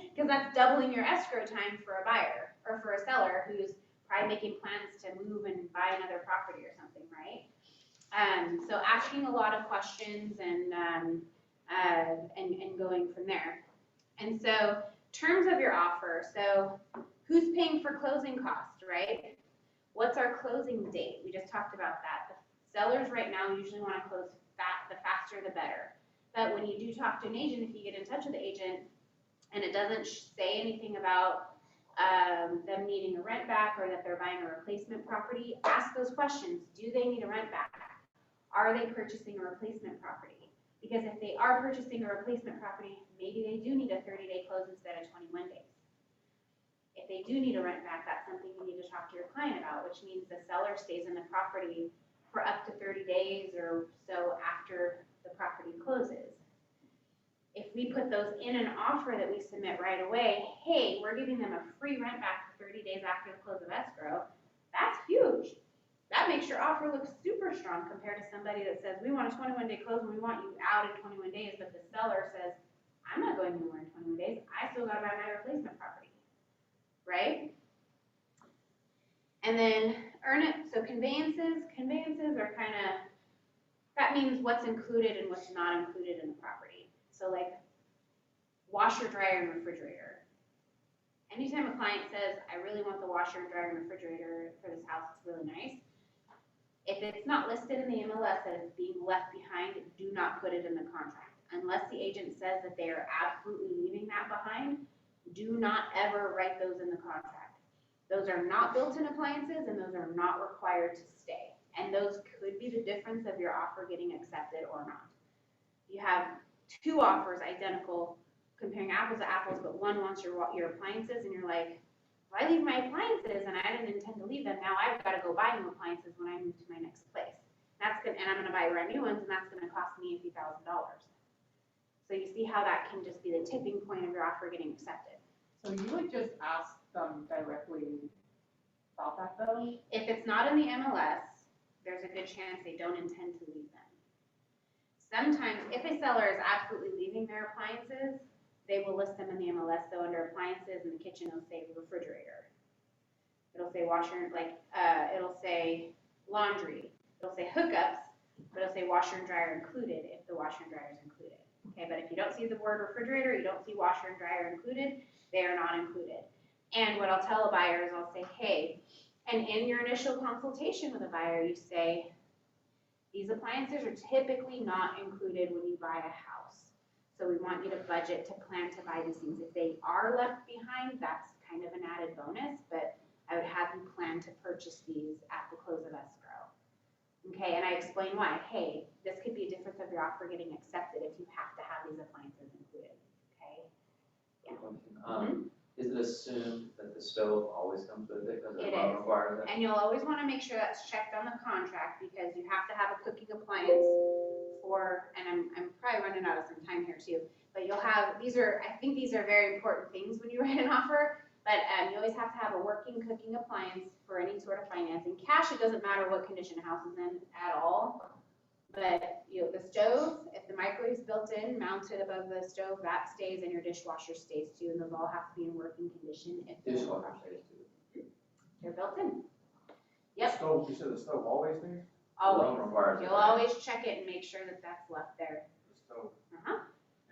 because that's doubling your escrow time for a buyer or for a seller who's probably making plans to move and buy another property or something, right? So asking a lot of questions and going from there. And so terms of your offer. So who's paying for closing costs, right? What's our closing date? We just talked about that. The sellers right now usually want to close the faster the better. But when you do talk to an agent, if you get in touch with the agent and it doesn't say anything about them needing a rent back or that they're buying a replacement property, ask those questions. Do they need a rent back? Are they purchasing a replacement property? Because if they are purchasing a replacement property, maybe they do need a 30-day close instead of 21 days. If they do need a rent back, that's something you need to talk to your client about, which means the seller stays in the property for up to 30 days or so after the property closes. If we put those in an offer that we submit right away, hey, we're giving them a free rent back for 30 days after the close of escrow, that's huge. That makes your offer look super strong compared to somebody that says, we want a 21-day close and we want you out in 21 days, but the seller says, I'm not going anywhere in 21 days. I still got to buy my replacement property, right? And then earn it. So conveyances are kind of, that means what's included and what's not included in the property. So like washer, dryer, and refrigerator. Anytime a client says, I really want the washer, dryer, and refrigerator for this house, it's really nice. If it's not listed in the MLS that it's being left behind, do not put it in the contract. Unless the agent says that they are absolutely leaving that behind, do not ever write those in the contract. Those are not built-in appliances and those are not required to stay. And those could be the difference of your offer getting accepted or not. You have two offers identical, comparing apples to apples, but one wants your appliances, and you're like, well, I leave my appliances, and I didn't intend to leave them, now I've gotta go buy new appliances when I move to my next place. And I'm gonna buy brand new ones, and that's gonna cost me a few $1,000s. So you see how that can just be the tipping point of your offer getting accepted. So you would just ask them directly about that though? If it's not in the MLS, there's a good chance they don't intend to leave them. Sometimes, if a seller is absolutely leaving their appliances, they will list them in the MLS, though under appliances in the kitchen, it'll say refrigerator. It'll say washer, it'll say laundry, it'll say hookups, but it'll say washer and dryer included if the washer and dryer is included. Okay, but if you don't see the word refrigerator, you don't see washer and dryer included, they are not included. And what I'll tell a buyer is I'll say, hey, and in your initial consultation with a buyer, you say, these appliances are typically not included when you buy a house. So we want you to budget to plan to buy these things. If they are left behind, that's kind of an added bonus, but I would have you plan to purchase these at the close of escrow. Okay, and I explain why. Hey, this could be a difference of your offer getting accepted if you have to have these appliances included. Okay? Yeah. Is it assumed that the stove always comes with it because It it law is. requires it? And you'll always want to make sure that's checked on the contract because you have to have a cooking appliance for, and I'm probably running out of some time here too, but you'll have, I think these are very important things when you write an offer, but you always have to have a working cooking appliance for any sort of financing. Cash, it doesn't matter what condition a house is in at all, but the stove, if the microwave's built in, mounted above the stove, that stays, and your dishwasher stays too, and those all have to be in working condition if they're Dishwasher stays too. they're built in. Yep. Stove, you said the stove always there? Always. Law requires it. You'll always check it and make sure that that's left there. The stove Uh-huh.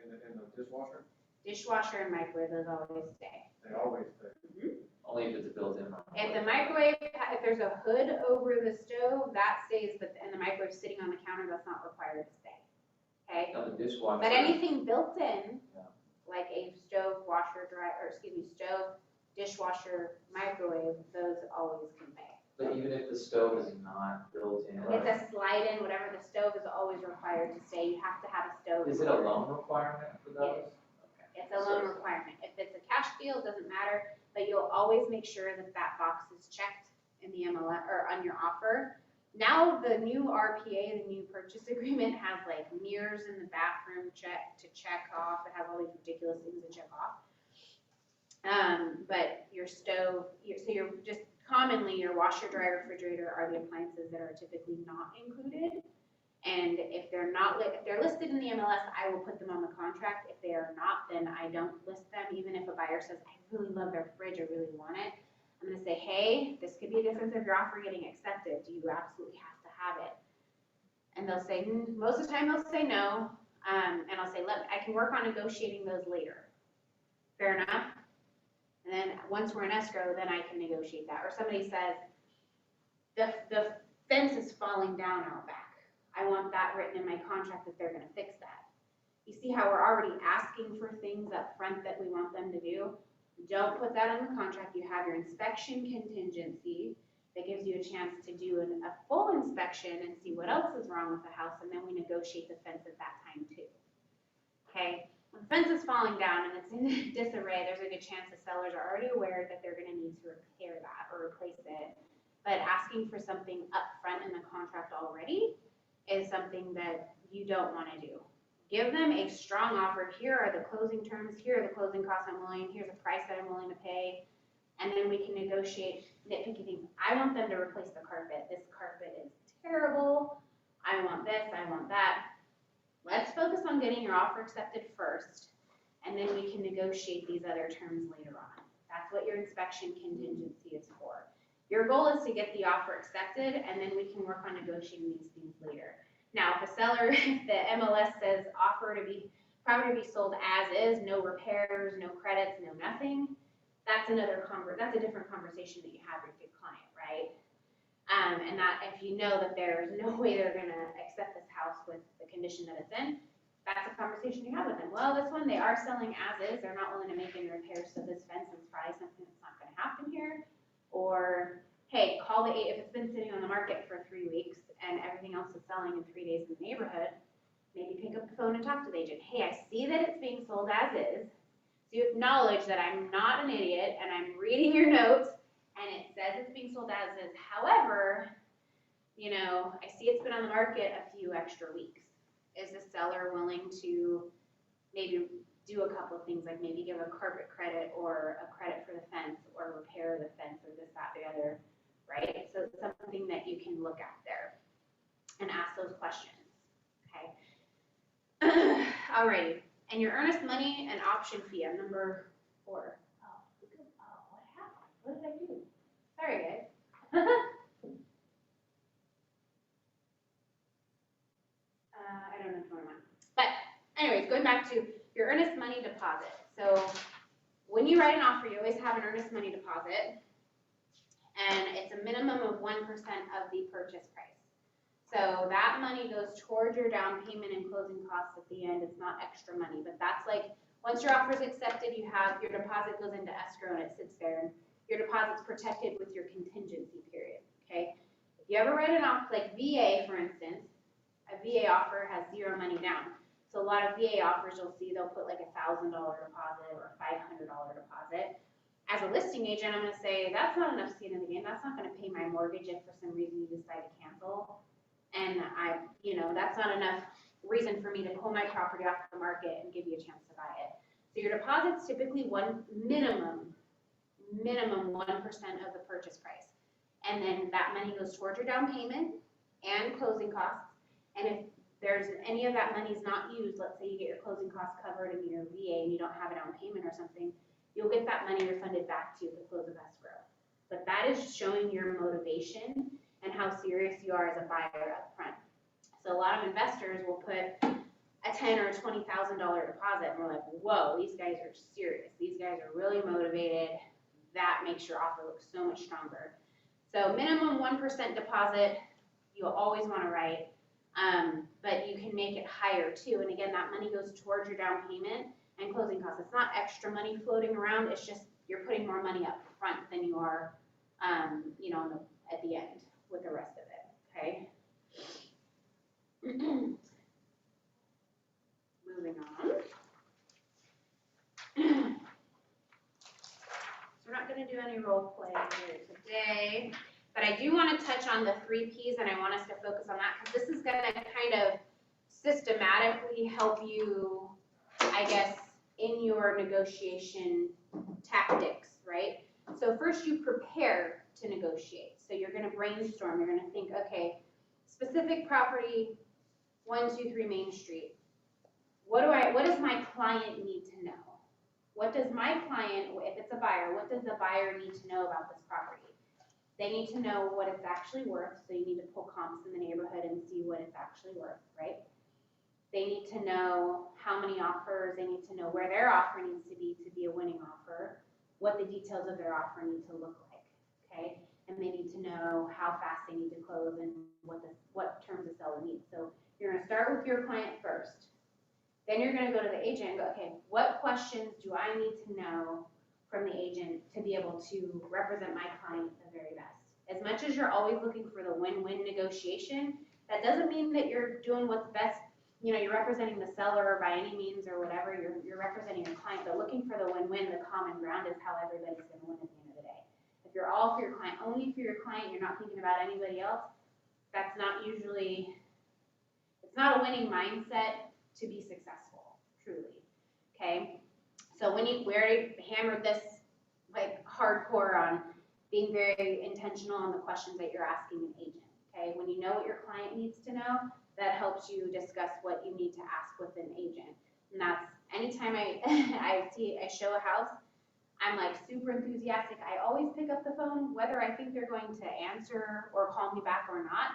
in the dishwasher? Dishwasher and microwave, those always stay. They always stay. Only if it's a built-in. If the microwave, if there's a hood over the stove, that stays, but, and the microwave's sitting on the counter, that's not required to stay. Okay? Now the dishwasher. But anything built in, Yeah. like a stove, washer, stove, dishwasher, microwave, those always can stay. But even if the stove is not built in. It's a slide in, whatever, the stove is always required to stay. You have to have a stove. Is it a loan requirement for those? It's a loan requirement. If it's a cash deal, it doesn't matter, but you'll always make sure that that box is checked in the MLS or on your offer. Now, the new RPA, the new purchase agreement, has like mirrors in the bathroom to check off. It has all these ridiculous things to check off. But your stove, so you're just commonly your washer, dryer, refrigerator are the appliances that are typically not included. And if they're not, if they're listed in the MLS, I will put them on the contract. If they are not, then I don't list them. Even if a buyer says, I really love their fridge, I really want it, I'm gonna say, hey, this could be a difference of your offer getting accepted. Do you absolutely have to have it? And they'll say, most of the time they'll say no. And I'll say, I can work on negotiating those later. Fair enough? And then once we're in escrow, then I can negotiate that. Or somebody says, the fence is falling down out back. I want that written in my contract that they're gonna fix that. You see how we're already asking for things up front that we want them to do? Don't put that on the contract. You have your inspection contingency that gives you a chance to do a full inspection and see what else is wrong with the house, and then we negotiate the fence at that time too. Okay? When the fence is falling down and it's in disarray, there's a good chance the sellers are already aware that they're gonna need to repair that or replace it. But asking for something up front in the contract already is something that you don't wanna do. Give them a strong offer. Here are the closing terms, here are the closing costs I'm willing, here's a price that I'm willing to pay, and then we can negotiate nitpicky things. I want them to replace the carpet. This carpet is terrible. I want this, I want that. Let's focus on getting your offer accepted first, and then we can negotiate these other terms later on. That's what your inspection contingency is for. Your goal is to get the offer accepted, and then we can work on negotiating these things later. Now, if a seller, if the MLS says property to be sold as is, no repairs, no credits, no nothing, that's a different conversation that you have with your client, right? And that if you know that there's no way they're gonna accept this house with the condition that it's in, that's a conversation you have with them. Well, this one they are selling as is, they're not willing to make any repairs, so this fence is probably something that's not gonna happen here. Or, hey, if it's been sitting on the market for 3 weeks and everything else is selling in 3 days in the neighborhood, maybe pick up the phone and talk to the agent. Hey, I see that it's being sold as is. So you acknowledge that I'm not an idiot and I'm reading your notes and it says it's being sold as is. However, you know, I see it's been on the market a few extra weeks. Is the seller willing to maybe do a couple of things, like maybe give a carpet credit or a credit for the fence or repair the fence or this, that, the other, right? So it's something that you can look at there and ask those questions, okay? Alrighty, and your earnest money and option fee, I'm number 4. Oh, what happened? What did I do? Sorry, guys. I don't know if I'm on. But anyways, going back to your earnest money deposit. So when you write an offer, you always have an earnest money deposit, and it's a minimum of 1% of the purchase price. So that money goes towards your down payment and closing costs at the end. It's not extra money, but that's like, once your offer is accepted, you have, your deposit goes into escrow and it sits there. Your deposit's protected with your contingency period, okay? If you ever write an offer, like VA, for instance, a VA offer has 0 money down. So a lot of VA offers, you'll see they'll put like $1,000 deposit or $500 deposit. As a listing agent, I'm gonna say, that's not enough skin in the game. That's not gonna pay my mortgage if for some reason you decide to cancel. And that's not enough reason for me to pull my property off the market and give you a chance to buy it. So your deposit's typically minimum 1% of the purchase price. And then that money goes towards your down payment and closing costs. And if there's any of that money is not used, let's say you get your closing costs covered in your VA and you don't have a down payment or something, you'll get that money refunded back to you at the close of escrow. But that is showing your motivation and how serious you are as a buyer up front. So a lot of investors will put a $10,000 or $20,000 deposit and we're like, whoa, these guys are serious. These guys are really motivated. That makes your offer look so much stronger. So minimum 1% deposit, you'll always want to write. But you can make it higher too. And again, that money goes towards your down payment and closing costs. It's not extra money floating around. It's just you're putting more money up front than you are, at the end with the rest of it, okay? Moving on. So we're not going to do any role play here today. But I do want to touch on the 3 Ps, and I want us to focus on that because this is going to kind of systematically help you, I guess, in your negotiation tactics, right? So first you prepare to negotiate. So you're going to brainstorm. You're going to think, okay, specific property, 123 Main Street. What does my client need to know? What does my client, if it's a buyer, what does the buyer need to know about this property? They need to know what it's actually worth, so you need to pull comps in the neighborhood and see what it's actually worth, right? They need to know how many offers, they need to know where their offer needs to be a winning offer, what the details of their offer need to look like, okay? And they need to know how fast they need to close and what terms the seller needs. So you're gonna start with your client first. Then you're gonna go to the agent and go, okay, what questions do I need to know from the agent to be able to represent my client the very best? As much as you're always looking for the win-win negotiation, that doesn't mean that you're doing what's best. You're representing the seller by any means or whatever, you're representing your client, but looking for the win-win, the common ground is how everybody's gonna win at the end of the day. If you're all for your client, only for your client, you're not thinking about anybody else, that's not usually, it's not a winning mindset to be successful, truly, okay? So we already hammered this like hardcore on being very intentional on the questions that you're asking an agent, okay? When you know what your client needs to know, that helps you discuss what you need to ask with an agent. And that's anytime I show a house, I'm like super enthusiastic. I always pick up the phone, whether I think they're going to answer or call me back or not.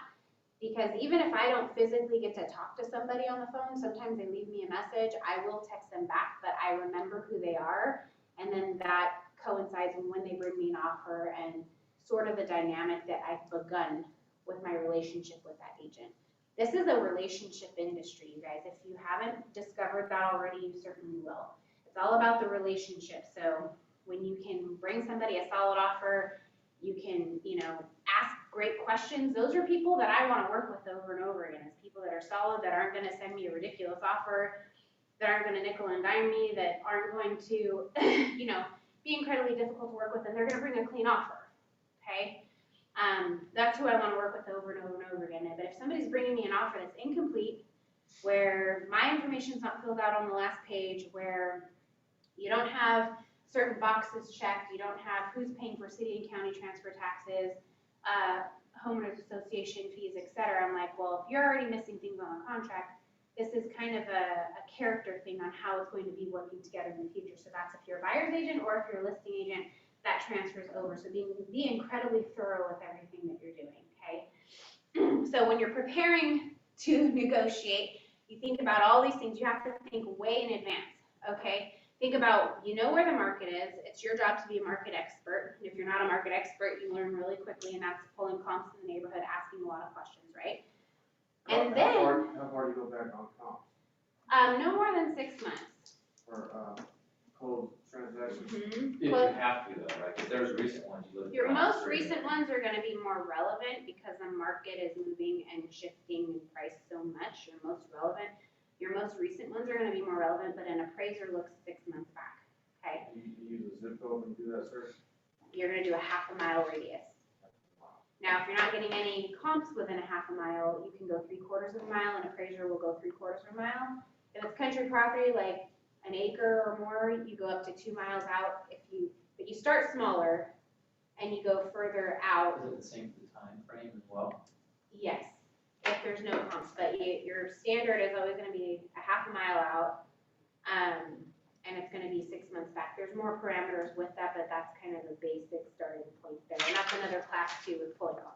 Because even if I don't physically get to talk to somebody on the phone, sometimes they leave me a message, I will text them back, but I remember who they are, and then that coincides with when they bring me an offer and sort of the dynamic that I've begun with my relationship with that agent. This is a relationship industry, you guys. If you haven't discovered that already, you certainly will. It's all about the relationship. So when you can bring somebody a solid offer, you can, ask great questions, those are people that I wanna work with over and over again. It's people that are solid, that aren't gonna send me a ridiculous offer, that aren't gonna nickel and dime me, that aren't going to, you know, be incredibly difficult to work with, and they're gonna bring a clean offer, okay? That's who I wanna work with over and over and over again. But if somebody's bringing me an offer that's incomplete, where my information's not filled out on the last page, where you don't have certain boxes checked, you don't have who's paying for city and county transfer taxes, homeowners association fees, et cetera, I'm like, well, if you're already missing things on the contract, this is kind of a character thing on how it's going to be working together in the future. So that's if you're a buyer's agent or if you're a listing agent, that transfers over. So be incredibly thorough with everything that you're doing, okay? So when you're preparing to negotiate, you think about all these things. You have to think way in advance, okay? Think about, you know where the market is. It's your job to be a market expert. And if you're not a market expert, you learn really quickly, and that's pulling comps in the neighborhood, asking a lot of questions, right? And then, How far do you go back on comps no more than 6 months. for, closed transactions? If you have to though, right? Because there's recent ones you look at. Your most recent ones are gonna be more relevant because the market is moving and shifting in price so much. Your most recent ones are gonna be more relevant, but an appraiser looks 6 months back, okay? You use a zip code when you do that search? You're gonna do a half a mile radius. Now, if you're not getting any comps within a half a mile, you can go 3/4 of a mile, and appraiser will go 3/4 of a mile. If it's country property, like an acre or more, you go up to 2 miles out. But you start smaller and you go further out. Is it the same for the time frame as well? Yes, if there's no comps, but your standard is always gonna be a half a mile out, and it's gonna be 6 months back. There's more parameters with that, but that's kind of the basic starting point there, and that's another class too with pulling comps.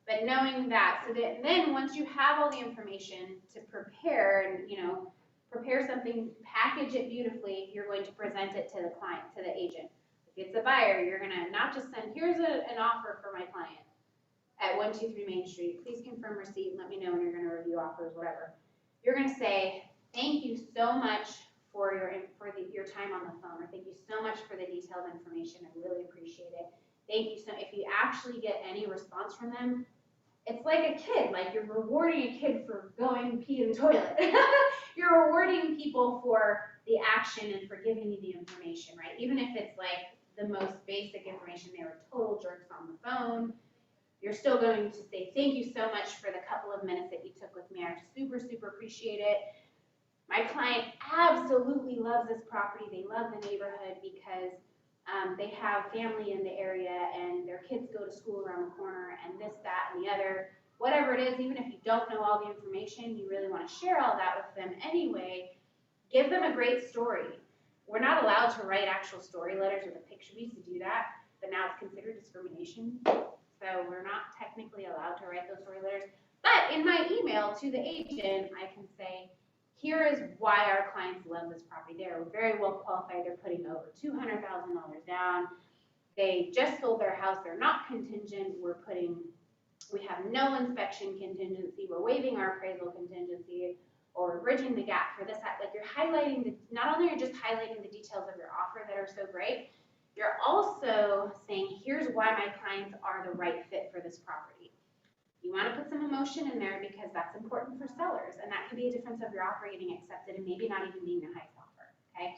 But knowing that, so that then once you have all the information to prepare and, you know, prepare something, package it beautifully, you're going to present it to the client, to the agent. If it's a buyer, you're gonna not just send, here's an offer for my client at 123 Main Street, please confirm receipt, let me know when you're gonna review offers, whatever. You're gonna say, thank you so much for your time on the phone, or thank you so much for the detailed information, I really appreciate it. Thank you so, if you actually get any response from them, it's like a kid, like you're rewarding a kid for going pee in the toilet. You're rewarding people for the action and for giving you the information, right? Even if it's like the most basic information, they were total jerks on the phone, you're still going to say, thank you so much for the couple of minutes that you took with me. I super, super appreciate it. My client absolutely loves this property. They love the neighborhood because they have family in the area and their kids go to school around the corner and this, that, and the other. Whatever it is, even if you don't know all the information, you really want to share all that with them anyway. Give them a great story. We're not allowed to write actual story letters with a picture. We used to do that, but now it's considered discrimination. So we're not technically allowed to write those story letters. But in my email to the agent, I can say, here is why our clients love this property. They're very well qualified. They're putting over $200,000 down. They just sold their house. They're not contingent. We have no inspection contingency. We're waiving our appraisal contingency or bridging the gap for this. Like you're highlighting not only are you just highlighting the details of your offer that are so great, you're also saying, here's why my clients are the right fit for this property. You want to put some emotion in there because that's important for sellers, and that can be a difference of your offer getting accepted and maybe not even being the highest offer, okay?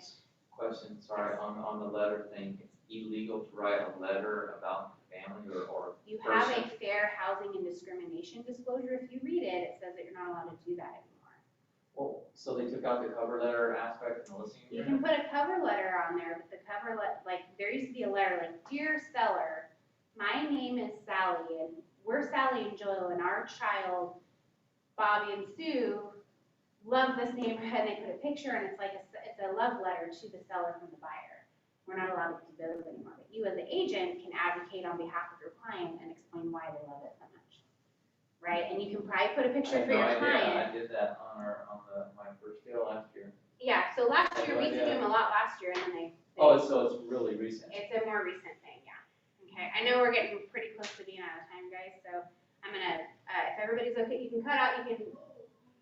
Question, sorry, on the letter thing, it's illegal to write a letter about the family or You have person? a fair housing and discrimination disclosure. If you read it, it says that you're not allowed to do that anymore. Well, so they took out the cover letter aspect in the listing You agreement? can put a cover letter on there, but the cover like there used to be a letter like, dear seller, my name is Sally, and we're Sally and Joel, and our child, Bobby and Sue, love this neighborhood. And they put a picture, and it's like it's a love letter to the seller from the buyer. We're not allowed to do those anymore. But you as the agent can advocate on behalf of your client and explain why they love it so much, right? And you can probably put a picture for your client. I did that on my first deal last year. Yeah, so last year, we used to do them a lot last year, and then they Oh, so it's really recent. it's a more recent thing, yeah. Okay, I know we're getting pretty close to being out of time, guys, so I'm gonna, if everybody's okay, you can cut out, you can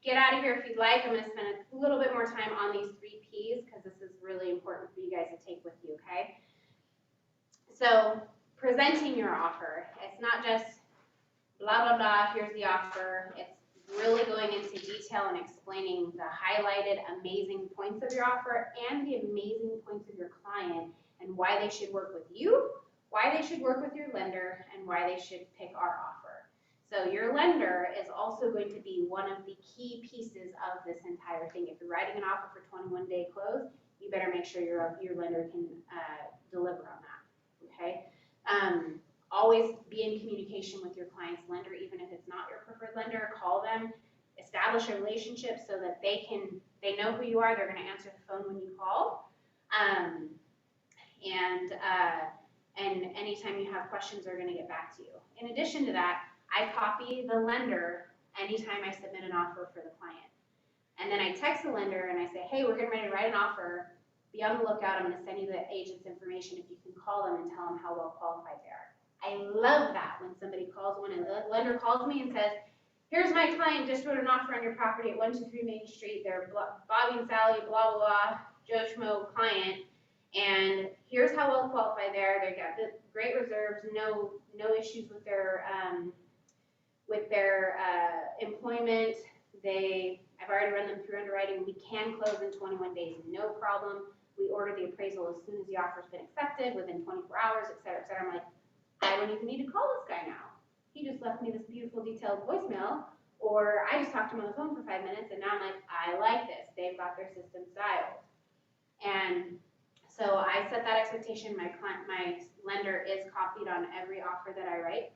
get out of here if you'd like. I'm gonna spend a little bit more time on these 3 Ps, because this is really important for you guys to take with you, okay? So presenting your offer. It's not just blah, blah, blah, here's the offer. It's really going into detail and explaining the highlighted amazing points of your offer and the amazing points of your client and why they should work with you, why they should work with your lender, and why they should pick our offer. So your lender is also going to be one of the key pieces of this entire thing. If you're writing an offer for 21-day close, you better make sure your lender can deliver on that, okay? Always be in communication with your client's lender, even if it's not your preferred lender. Call them, establish a relationship so that they know who you are. They're going to answer the phone when you call. And anytime you have questions, they're going to get back to you. In addition to that, I copy the lender anytime I submit an offer for the client. And then I text the lender and I say, hey, we're getting ready to write an offer. Be on the lookout. I'm going to send you the agent's information if you can call them and tell them how well qualified they are. I love that when somebody calls one and the lender calls me and says, here's my client, just wrote an offer on your property at 123 Main Street. They're Bobby and Sally, blah, blah, blah, Joe Schmo client. And here's how well qualified they are. They got the great reserves, no issues with their employment. I've already run them through underwriting. We can close in 21 days, no problem. We order the appraisal as soon as the offer's been accepted, within 24 hours, et cetera, et cetera. I'm like, I don't even need to call this guy now. He just left me this beautiful detailed voicemail, or I just talked to him on the phone for 5 minutes, and now I'm like, I like this. They've got their system dialed. And so I set that expectation. My lender is copied on every offer that I write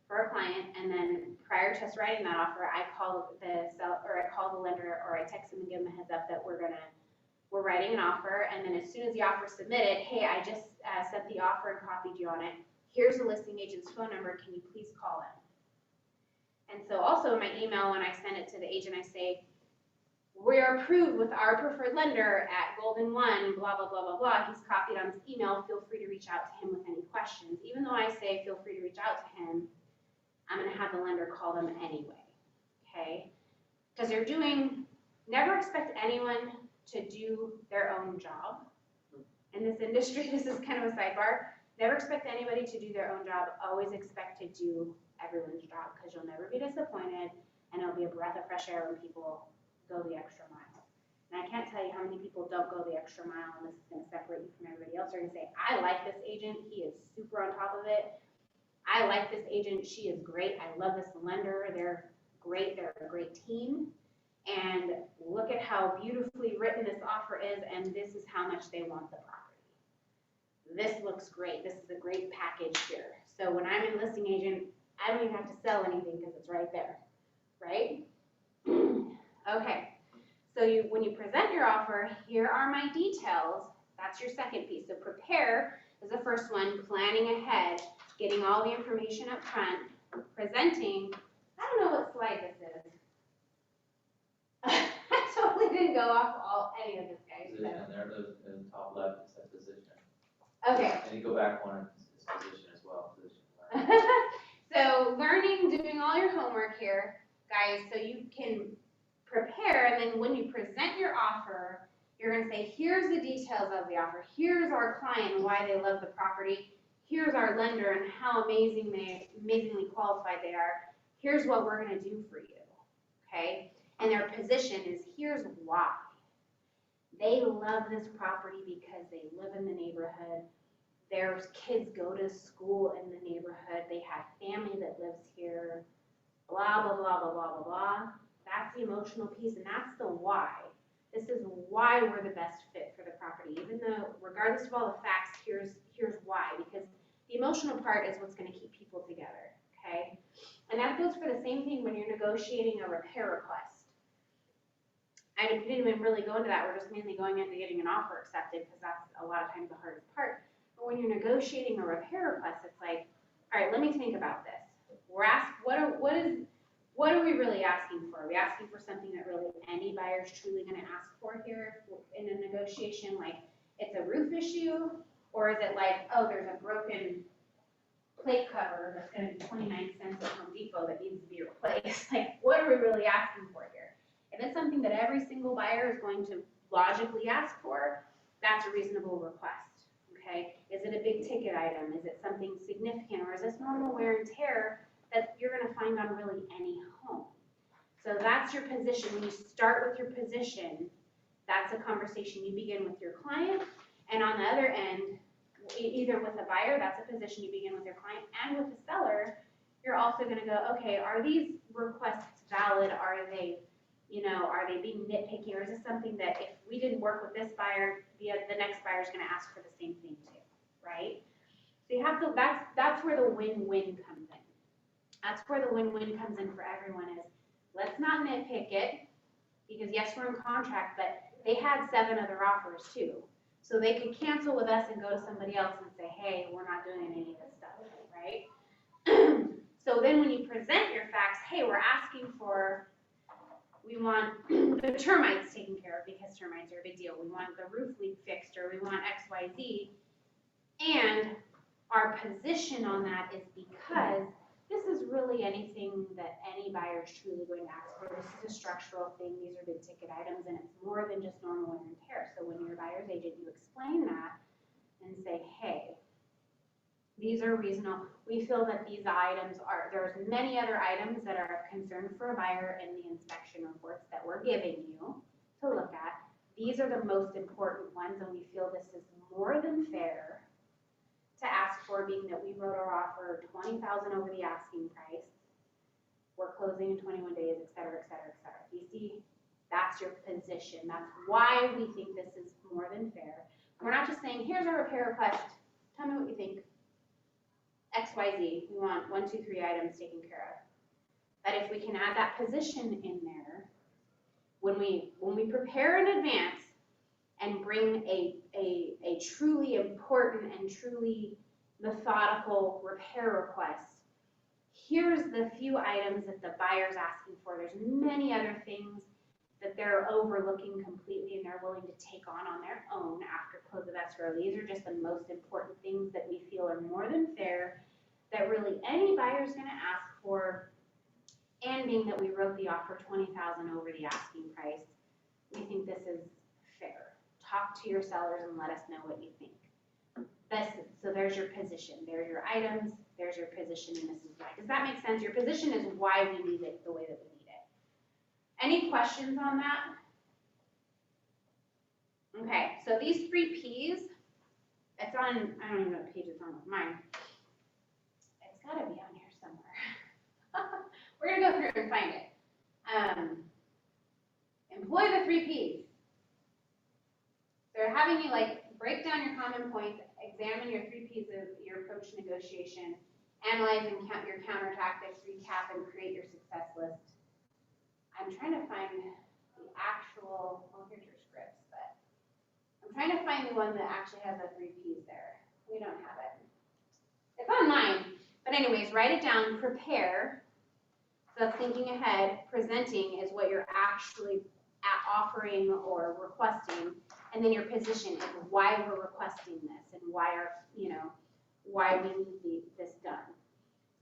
for a client, and then prior to us writing that offer, I call the lender, or I text them and give them a heads up that we're writing an offer. And then as soon as the offer's submitted, hey, I just sent the offer and copied you on it. Here's the listing agent's phone number. Can you please call him? And so also in my email, when I send it to the agent, I say, we're approved with our preferred lender at Golden One, blah, blah, blah, blah, blah. He's copied on this email. Feel free to reach out to him with any questions. Even though I say feel free to reach out to him, I'm going to have the lender call them anyway, okay? Because never expect anyone to do their own job. In this industry, this is kind of a sidebar. Never expect anybody to do their own job. Always expect to do everyone's job, because you'll never be disappointed, and it'll be a breath of fresh air when people go the extra mile. And I can't tell you how many people don't go the extra mile, and this is going to separate you from everybody else. They're going to say, I like this agent. He is super on top of it. I like this agent. She is great. I love this lender. They're great. They're a great team. And look at how beautifully written this offer is, and this is how much they want the property. This looks great. This is a great package here. So when I'm a listing agent, I don't even have to sell anything because it's right there, right? Okay, so when you present your offer, here are my details. That's your second piece. So prepare is the first one, planning ahead, getting all the information up front, presenting. I don't know what slide this is. I totally didn't go off any of this, guys. Position there, in the top left, it says position. Okay. And you go back one, it's position as well, position. So learning, doing all your homework here, guys, so you can prepare, and then when you present your offer, you're going to say, here's the details of the offer. Here's our client and why they love the property. Here's our lender and how amazingly qualified they are. Here's what we're going to do for you, okay? And their position is, here's why. They love this property because they live in the neighborhood. Their kids go to school in the neighborhood. They have family that lives here. Blah, blah, blah, blah, blah, blah, blah. That's the emotional piece, and that's the why. This is why we're the best fit for the property. Even though, regardless of all the facts, here's why. Because the emotional part is what's going to keep people together, okay? And that goes for the same thing when you're negotiating a repair request. I didn't even really go into that. We're just mainly going into getting an offer accepted, because that's a lot of times the hardest part. But when you're negotiating a repair request, it's like, all right, let me think about this. We're asked, what are we really asking for? Are we asking for something that really any buyer is truly going to ask for here in a negotiation? Like, it's a roof issue, or is it like, oh, there's a broken plate cover that's going to be 29 cents at Home Depot that needs to be replaced? Like, what are we really asking for here? If it's something that every single buyer is going to logically ask for, that's a reasonable request, okay? Is it a big ticket item? Is it something significant, or is this normal wear and tear that you're gonna find on really any home? So that's your position. When you start with your position, that's a conversation you begin with your client, and on the other end, either with a buyer, that's a position you begin with your client, and with the seller, you're also gonna go, okay, are these requests valid? Are they, are they being nitpicky, or is this something that if we didn't work with this buyer, the next buyer's gonna ask for the same thing too, right? So you have to, that's where the win-win comes in. That's where the win-win comes in for everyone is, let's not nitpick it, because yes, we're in contract, but they had 7 other offers too. So they could cancel with us and go to somebody else and say, hey, we're not doing any of this stuff, right? So then when you present your facts, hey, we're asking for, we want the termites taken care of because termites are a big deal. We want the roof leak fixed, or we want X, Y, Z. And our position on that is because this is really anything that any buyer is truly going to ask for. This is a structural thing. These are big ticket items, and it's more than just normal wear and tear. So when you're a buyer's agent, you explain that and say, hey, these are reasonable. We feel that these items are, there's many other items that are of concern for a buyer in the inspection reports that we're giving you to look at. These are the most important ones, and we feel this is more than fair to ask for, being that we wrote our offer $20,000 over the asking price. We're closing in 21 days, et cetera, et cetera, et cetera. You see, that's your position. That's why we think this is more than fair. We're not just saying, here's our repair request. Tell me what you think. X, Y, Z. We want 1, 2, 3 items taken care of. That if we can add that position in there, when we prepare in advance and bring a truly important and truly methodical repair request, here's the few items that the buyer's asking for. There's many other things that they're overlooking completely and they're willing to take on their own after close of escrow. These are just the most important things that we feel are more than fair, that really any buyer's gonna ask for, and being that we wrote the offer $20,000 over the asking price, we think this is fair. Talk to your sellers and let us know what you think. So there's your position, there's your items, there's your position, and this is why. Does that make sense? Your position is why we need it the way that we need it. Any questions on that? Okay, so these 3 Ps, it's on, I don't even know what page it's on with mine. It's gotta be on here somewhere. We're gonna go through and find it. Employ the 3 Ps. They're having you break down your common points, examine your 3 Ps of your approach to negotiation, analyze and count your counter tactics, recap, and create your success list. I'm trying to find the actual, well, here's your scripts, but I'm trying to find the one that actually has the 3 Ps there. We don't have it. It's on mine. But anyways, write it down, prepare. So that's thinking ahead. Presenting is what you're actually offering or requesting. And then your position is why we're requesting this and why why we need this done.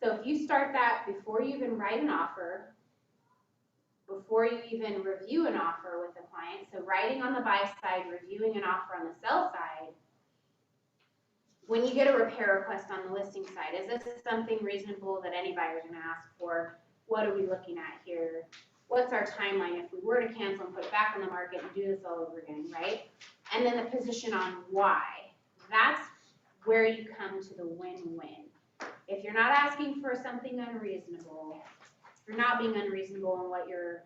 So if you start that before you even write an offer, before you even review an offer with the client, so writing on the buy side, reviewing an offer on the sell side, when you get a repair request on the listing side, is this something reasonable that any buyer is going to ask for? What are we looking at here? What's our timeline if we were to cancel and put it back on the market and do this all over again, right? And then the position on why. That's where you come to the win-win. If you're not asking for something unreasonable, if you're not being unreasonable in what you're,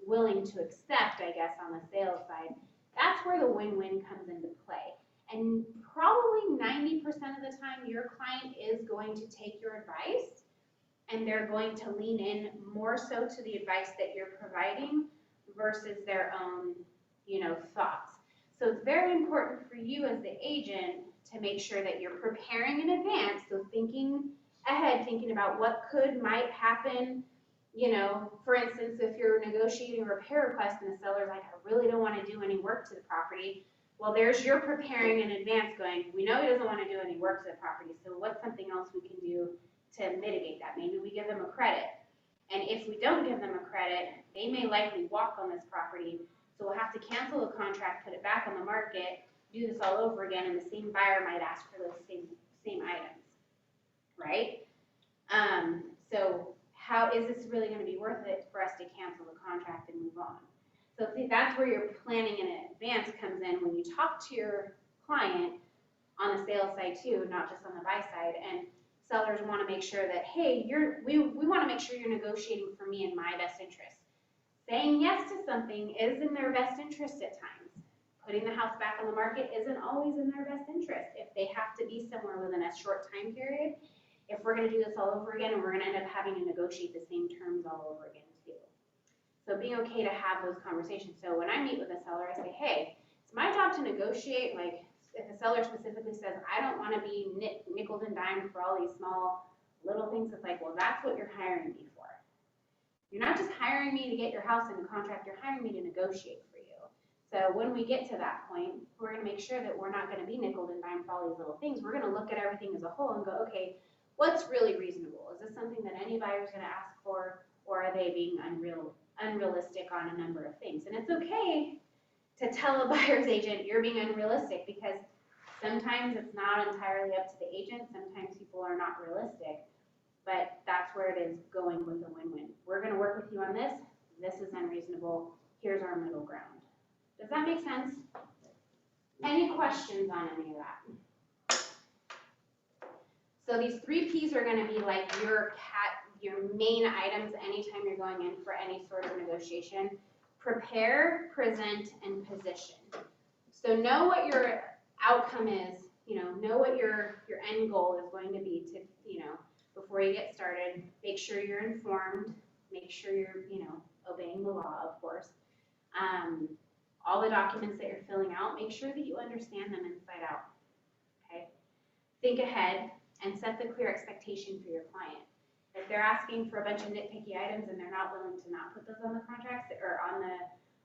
willing to accept, I guess, on the sales side, that's where the win-win comes into play. And probably 90% of the time, your client is going to take your advice and they're going to lean in more so to the advice that you're providing versus their own, thoughts. So it's very important for you as the agent to make sure that you're preparing in advance, so thinking ahead, thinking about what might happen. For instance, if you're negotiating a repair request and the seller's like, I really don't want to do any work to the property, well, there's your preparing in advance going, we know he doesn't want to do any work to the property, so what's something else we can do to mitigate that? Maybe we give them a credit. And if we don't give them a credit, they may likely walk on this property, so we'll have to cancel the contract, put it back on the market, do this all over again, and the same buyer might ask for those same items, right? So how is this really gonna be worth it for us to cancel the contract and move on? So see, that's where your planning in advance comes in, when you talk to your client on the sales side too, not just on the buy side, and sellers wanna make sure that, hey, we wanna make sure you're negotiating for me in my best interest. Saying yes to something is in their best interest at times. Putting the house back on the market isn't always in their best interest. If they have to be somewhere within a short time period, if we're gonna do this all over again, and we're gonna end up having to negotiate the same terms all over again too. So being okay to have those conversations. So when I meet with a seller, I say, hey, it's my job to negotiate. Like, if a seller specifically says, I don't wanna be nickel and dimed for all these small little things, it's like, well, that's what you're hiring me for. You're not just hiring me to get your house in the contract, you're hiring me to negotiate for you. So when we get to that point, we're gonna make sure that we're not gonna be nickel and dimed for all these little things. We're gonna look at everything as a whole and go, okay, what's really reasonable? Is this something that any buyer's gonna ask for, or are they being unrealistic on a number of things? And it's okay to tell a buyer's agent you're being unrealistic, because sometimes it's not entirely up to the agent, sometimes people are not realistic, but that's where it is going with a win-win. We're gonna work with you on this, this is unreasonable, here's our middle ground. Does that make sense? Any questions on any of that? So these 3 Ps are gonna be like your main items anytime you're going in for any sort of negotiation. Prepare, present, and position. So know what your outcome is, know what your end goal is going to be to, before you get started. Make sure you're informed, make sure you're, obeying the law, of course. All the documents that you're filling out, make sure that you understand them inside out, okay? Think ahead and set the clear expectation for your client. If they're asking for a bunch of nitpicky items and they're not willing to not put those on the contracts or on the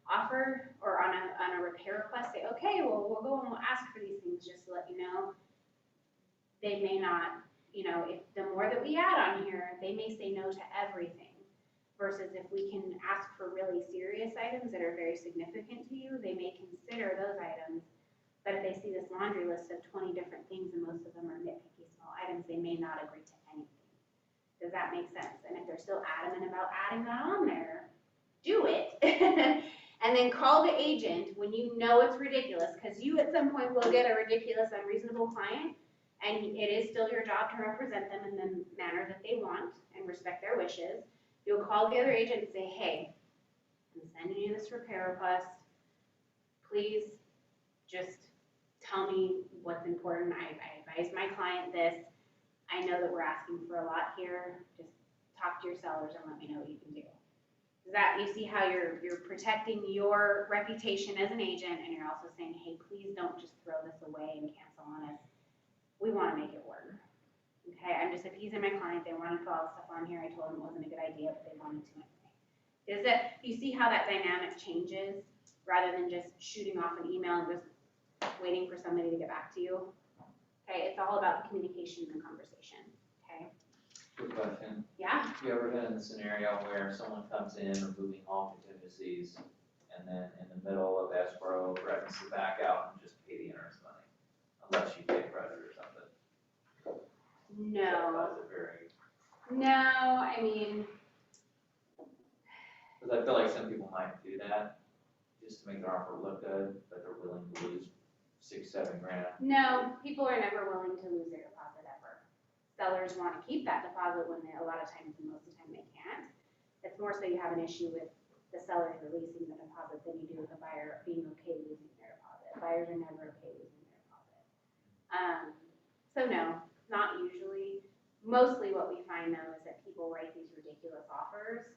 offer or on a repair request, say, okay, well, we'll go and we'll ask for these things just to let you know. They may not, if the more that we add on here, they may say no to everything. Versus if we can ask for really serious items that are very significant to you, they may consider those items. But if they see this laundry list of 20 different things and most of them are nitpicky small items, they may not agree to anything. Does that make sense? And if they're still adamant about adding that on there, do it. And then call the agent when you know it's ridiculous, because you at some point will get a ridiculous, unreasonable client, and it is still your job to represent them in the manner that they want and respect their wishes. You'll call the other agent and say, hey, I'm sending you this repair request. Please just tell me what's important. I advise my client this. I know that we're asking for a lot here. Just talk to your sellers and let me know what you can do. You see how you're protecting your reputation as an agent, and you're also saying, hey, please don't just throw this away and cancel on us. We want to make it work. Okay, I'm just appeasing my client. They wanted to put all this stuff on here. I told them it wasn't a good idea, but they wanted to anyway. You see how that dynamic changes rather than just shooting off an email and just waiting for somebody to get back to you? Okay, it's all about the communication and the conversation, okay? Quick question. Yeah? Have you ever been in the scenario where someone comes in removing all contingencies and then in the middle of escrow threatens to back out and just pay the interest money? Unless you pay credit or something. No. That's a very, No, I mean, because I feel like some people might do that just to make their offer look good, but they're willing to lose $6-7 grand. no, people are never willing to lose their deposit ever. Sellers want to keep that deposit when a lot of times, and most of the time they can't. It's more so you have an issue with the sellers releasing the deposit than you do with the buyer being okay losing their deposit. Buyers are never okay losing their deposit. So no, not usually. Mostly what we find though is that people write these ridiculous offers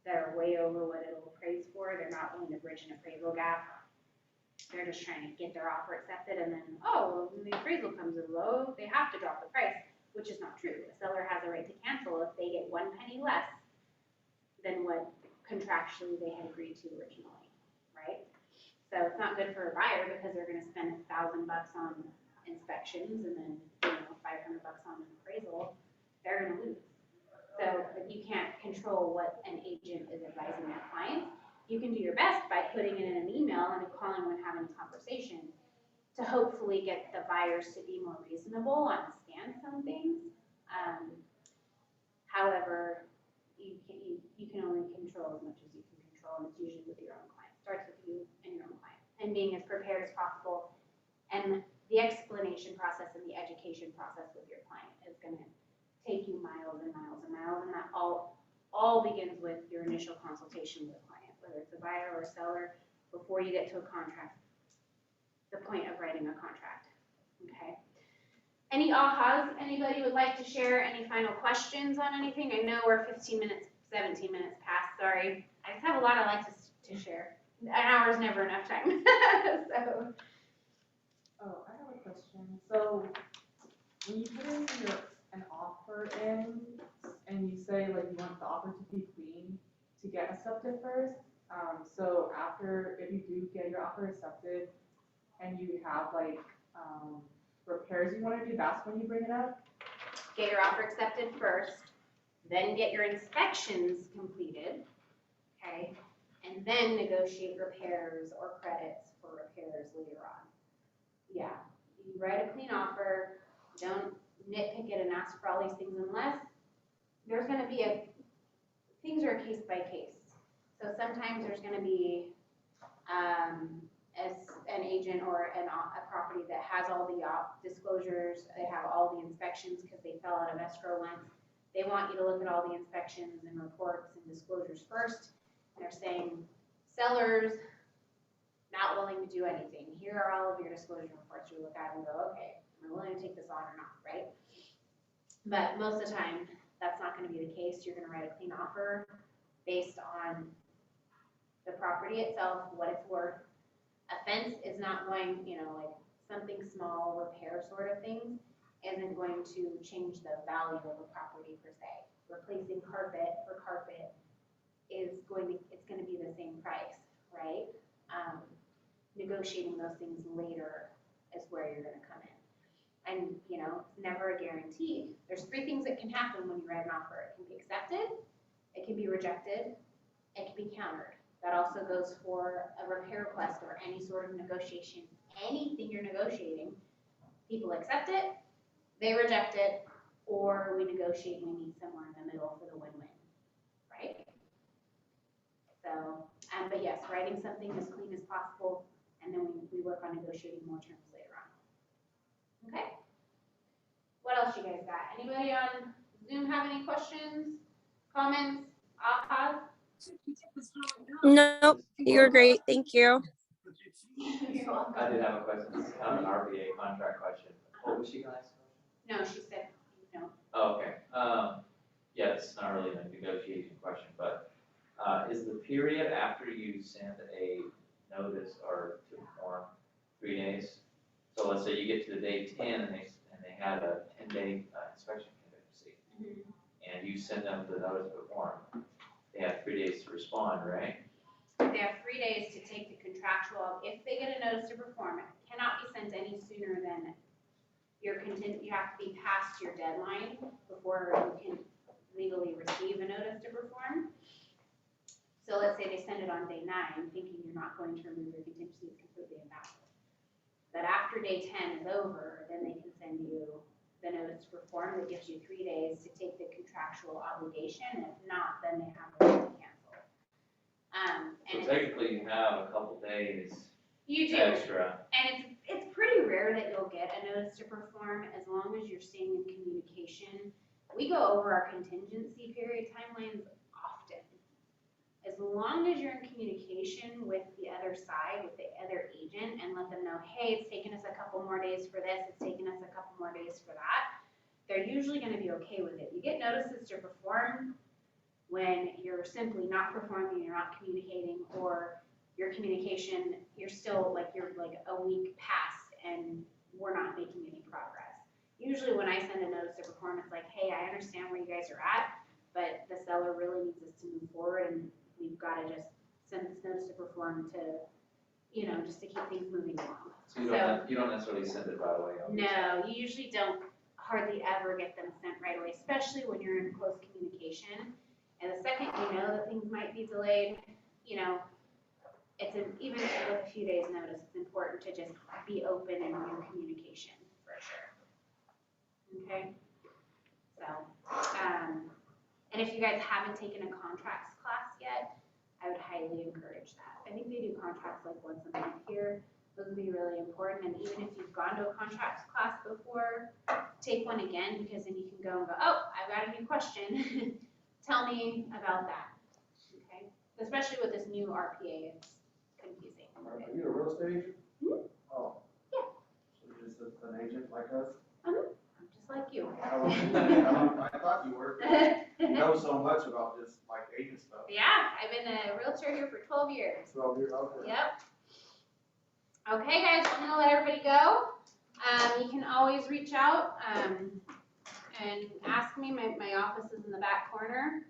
that are way over what it'll appraise for. They're not willing to bridge an appraisal gap. They're just trying to get their offer accepted, and then, oh, when the appraisal comes in low, they have to drop the price, which is not true. A seller has a right to cancel if they get 1 penny less than what contractually they had agreed to originally, right? So it's not good for a buyer because they're gonna spend $1,000 on inspections and then, $500 on an appraisal. They're gonna lose. So if you can't control what an agent is advising their clients, you can do your best by putting it in an email and calling when having a conversation. to hopefully get the buyers to be more reasonable on the stance on things. However, you can only control as much as you can control, and it's usually with your own client. Starts with you and your own client, and being as prepared as possible. And the explanation process and the education process with your client is going to take you miles and miles and miles, and that all begins with your initial consultation with the client, whether it's a buyer or a seller, before you get to a contract, the point of writing a contract. Okay. Any ahas? Anybody would like to share any final questions on anything? I know we're 15 minutes, 17 minutes past, sorry. I just have a lot I'd like to share. An hour is never enough time. So. Oh, I have a question. So when you put in an offer in and you say like you want the offer to be clean to get accepted first, so after, if you do get your offer accepted and you have like repairs you want to do, that's when you bring it up? Get your offer accepted first, then get your inspections completed, okay? And then negotiate repairs or credits for repairs later on. Yeah, you write a clean offer, don't nitpick it and ask for all these things unless there's gonna be things are case by case. So sometimes there's gonna be, as an agent or a property that has all the disclosures, they have all the inspections because they fell out of escrow once. They want you to look at all the inspections and reports and disclosures first. And they're saying, sellers not willing to do anything. Here are all of your disclosure reports. You look at and go, okay, am I willing to take this on or not, right? But most of the time, that's not going to be the case. You're going to write a clean offer based on the property itself, what it's worth. A fence is not going, like something small, repair sort of things, isn't going to change the value of a property per se. Replacing carpet for carpet it's going to be the same price, right? Negotiating those things later is where you're going to come in. And, it's never a guarantee. There's 3 things that can happen when you write an offer. It can be accepted, it can be rejected, it can be countered. That also goes for a repair request or any sort of negotiation. Anything you're negotiating, people accept it, they reject it, or we negotiate and we meet somewhere in the middle for the win-win, right? So, but yes, writing something as clean as possible, and then we work on negotiating more terms later on. Okay? What else you guys got? Anybody on Zoom have any questions, comments, ahas? Nope, you're great. Thank you. You're welcome. I did have a question. This is kind of an RBA contract question. What was she gonna ask? No, she said no. Oh, okay. Yeah, it's not really a negotiation question, but is the period after you send a notice or to perform 3 days? So let's say you get to the day 10 and they had a 10-day inspection contingency, and you send them the notice to perform. They have 3 days to respond, right? They have 3 days to take the contractual. If they get a notice to perform, it cannot be sent any sooner than you have to be past your deadline before you can legally receive a notice to perform. So let's say they send it on day 9, thinking you're not going to remove your contingency is completely invalid. But after day 10 is over, then they can send you the notice to perform that gives you 3 days to take the contractual obligation. And if not, then they have the right to cancel. So technically you have a couple days You do. extra. And it's pretty rare that you'll get a notice to perform as long as you're staying in communication. We go over our contingency period timelines often. As long as you're in communication with the other side, with the other agent, and let them know, hey, it's taken us a couple more days for this, it's taken us a couple more days for that, they're usually going to be okay with it. You get notices to perform when you're simply not performing, you're not communicating, or your communication, you're like a week past and we're not making any progress. Usually when I send a notice to perform, it's like, hey, I understand where you guys are at, but the seller really needs us to move forward, and we've got to just send this notice to perform to, just to keep things moving along. So you don't necessarily send it right away. No, you usually don't hardly ever get them sent right away, especially when you're in close communication. And the second you know that things might be delayed, even with a few days' notice, it's important to just be open in your communication, for sure. Okay? So, and if you guys haven't taken a contracts class yet, I would highly encourage that. I think they do contracts like once a month here. Those would be really important, and even if you've gone to a contracts class before, take one again, because then you can go and go, oh, I've got a new question. Tell me about that, okay? Especially with this new RPA, it's confusing. Are you a real estate agent? Mhm. Oh. Yeah. So you're just an agent like us? I'm just like you. I thought you were. You know so much about this, like, agent stuff. Yeah, I've been a realtor here for 12 years. So you're out there. Yep. Okay, guys, I'm gonna let everybody go. You can always reach out and ask me. My office is in the back corner.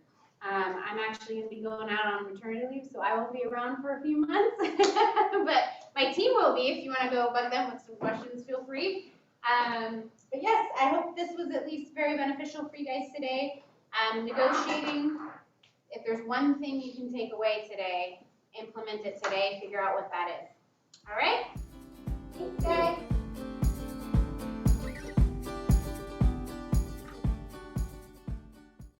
I'm actually gonna be going out on maternity leave, so I won't be around for a few months. But my team will be. If you wanna go bug them with some questions, feel free. But yes, I hope this was at least very beneficial for you guys today. Negotiating, if there's one thing you can take away today, implement it today, figure out what that is. All right? Thanks, guys.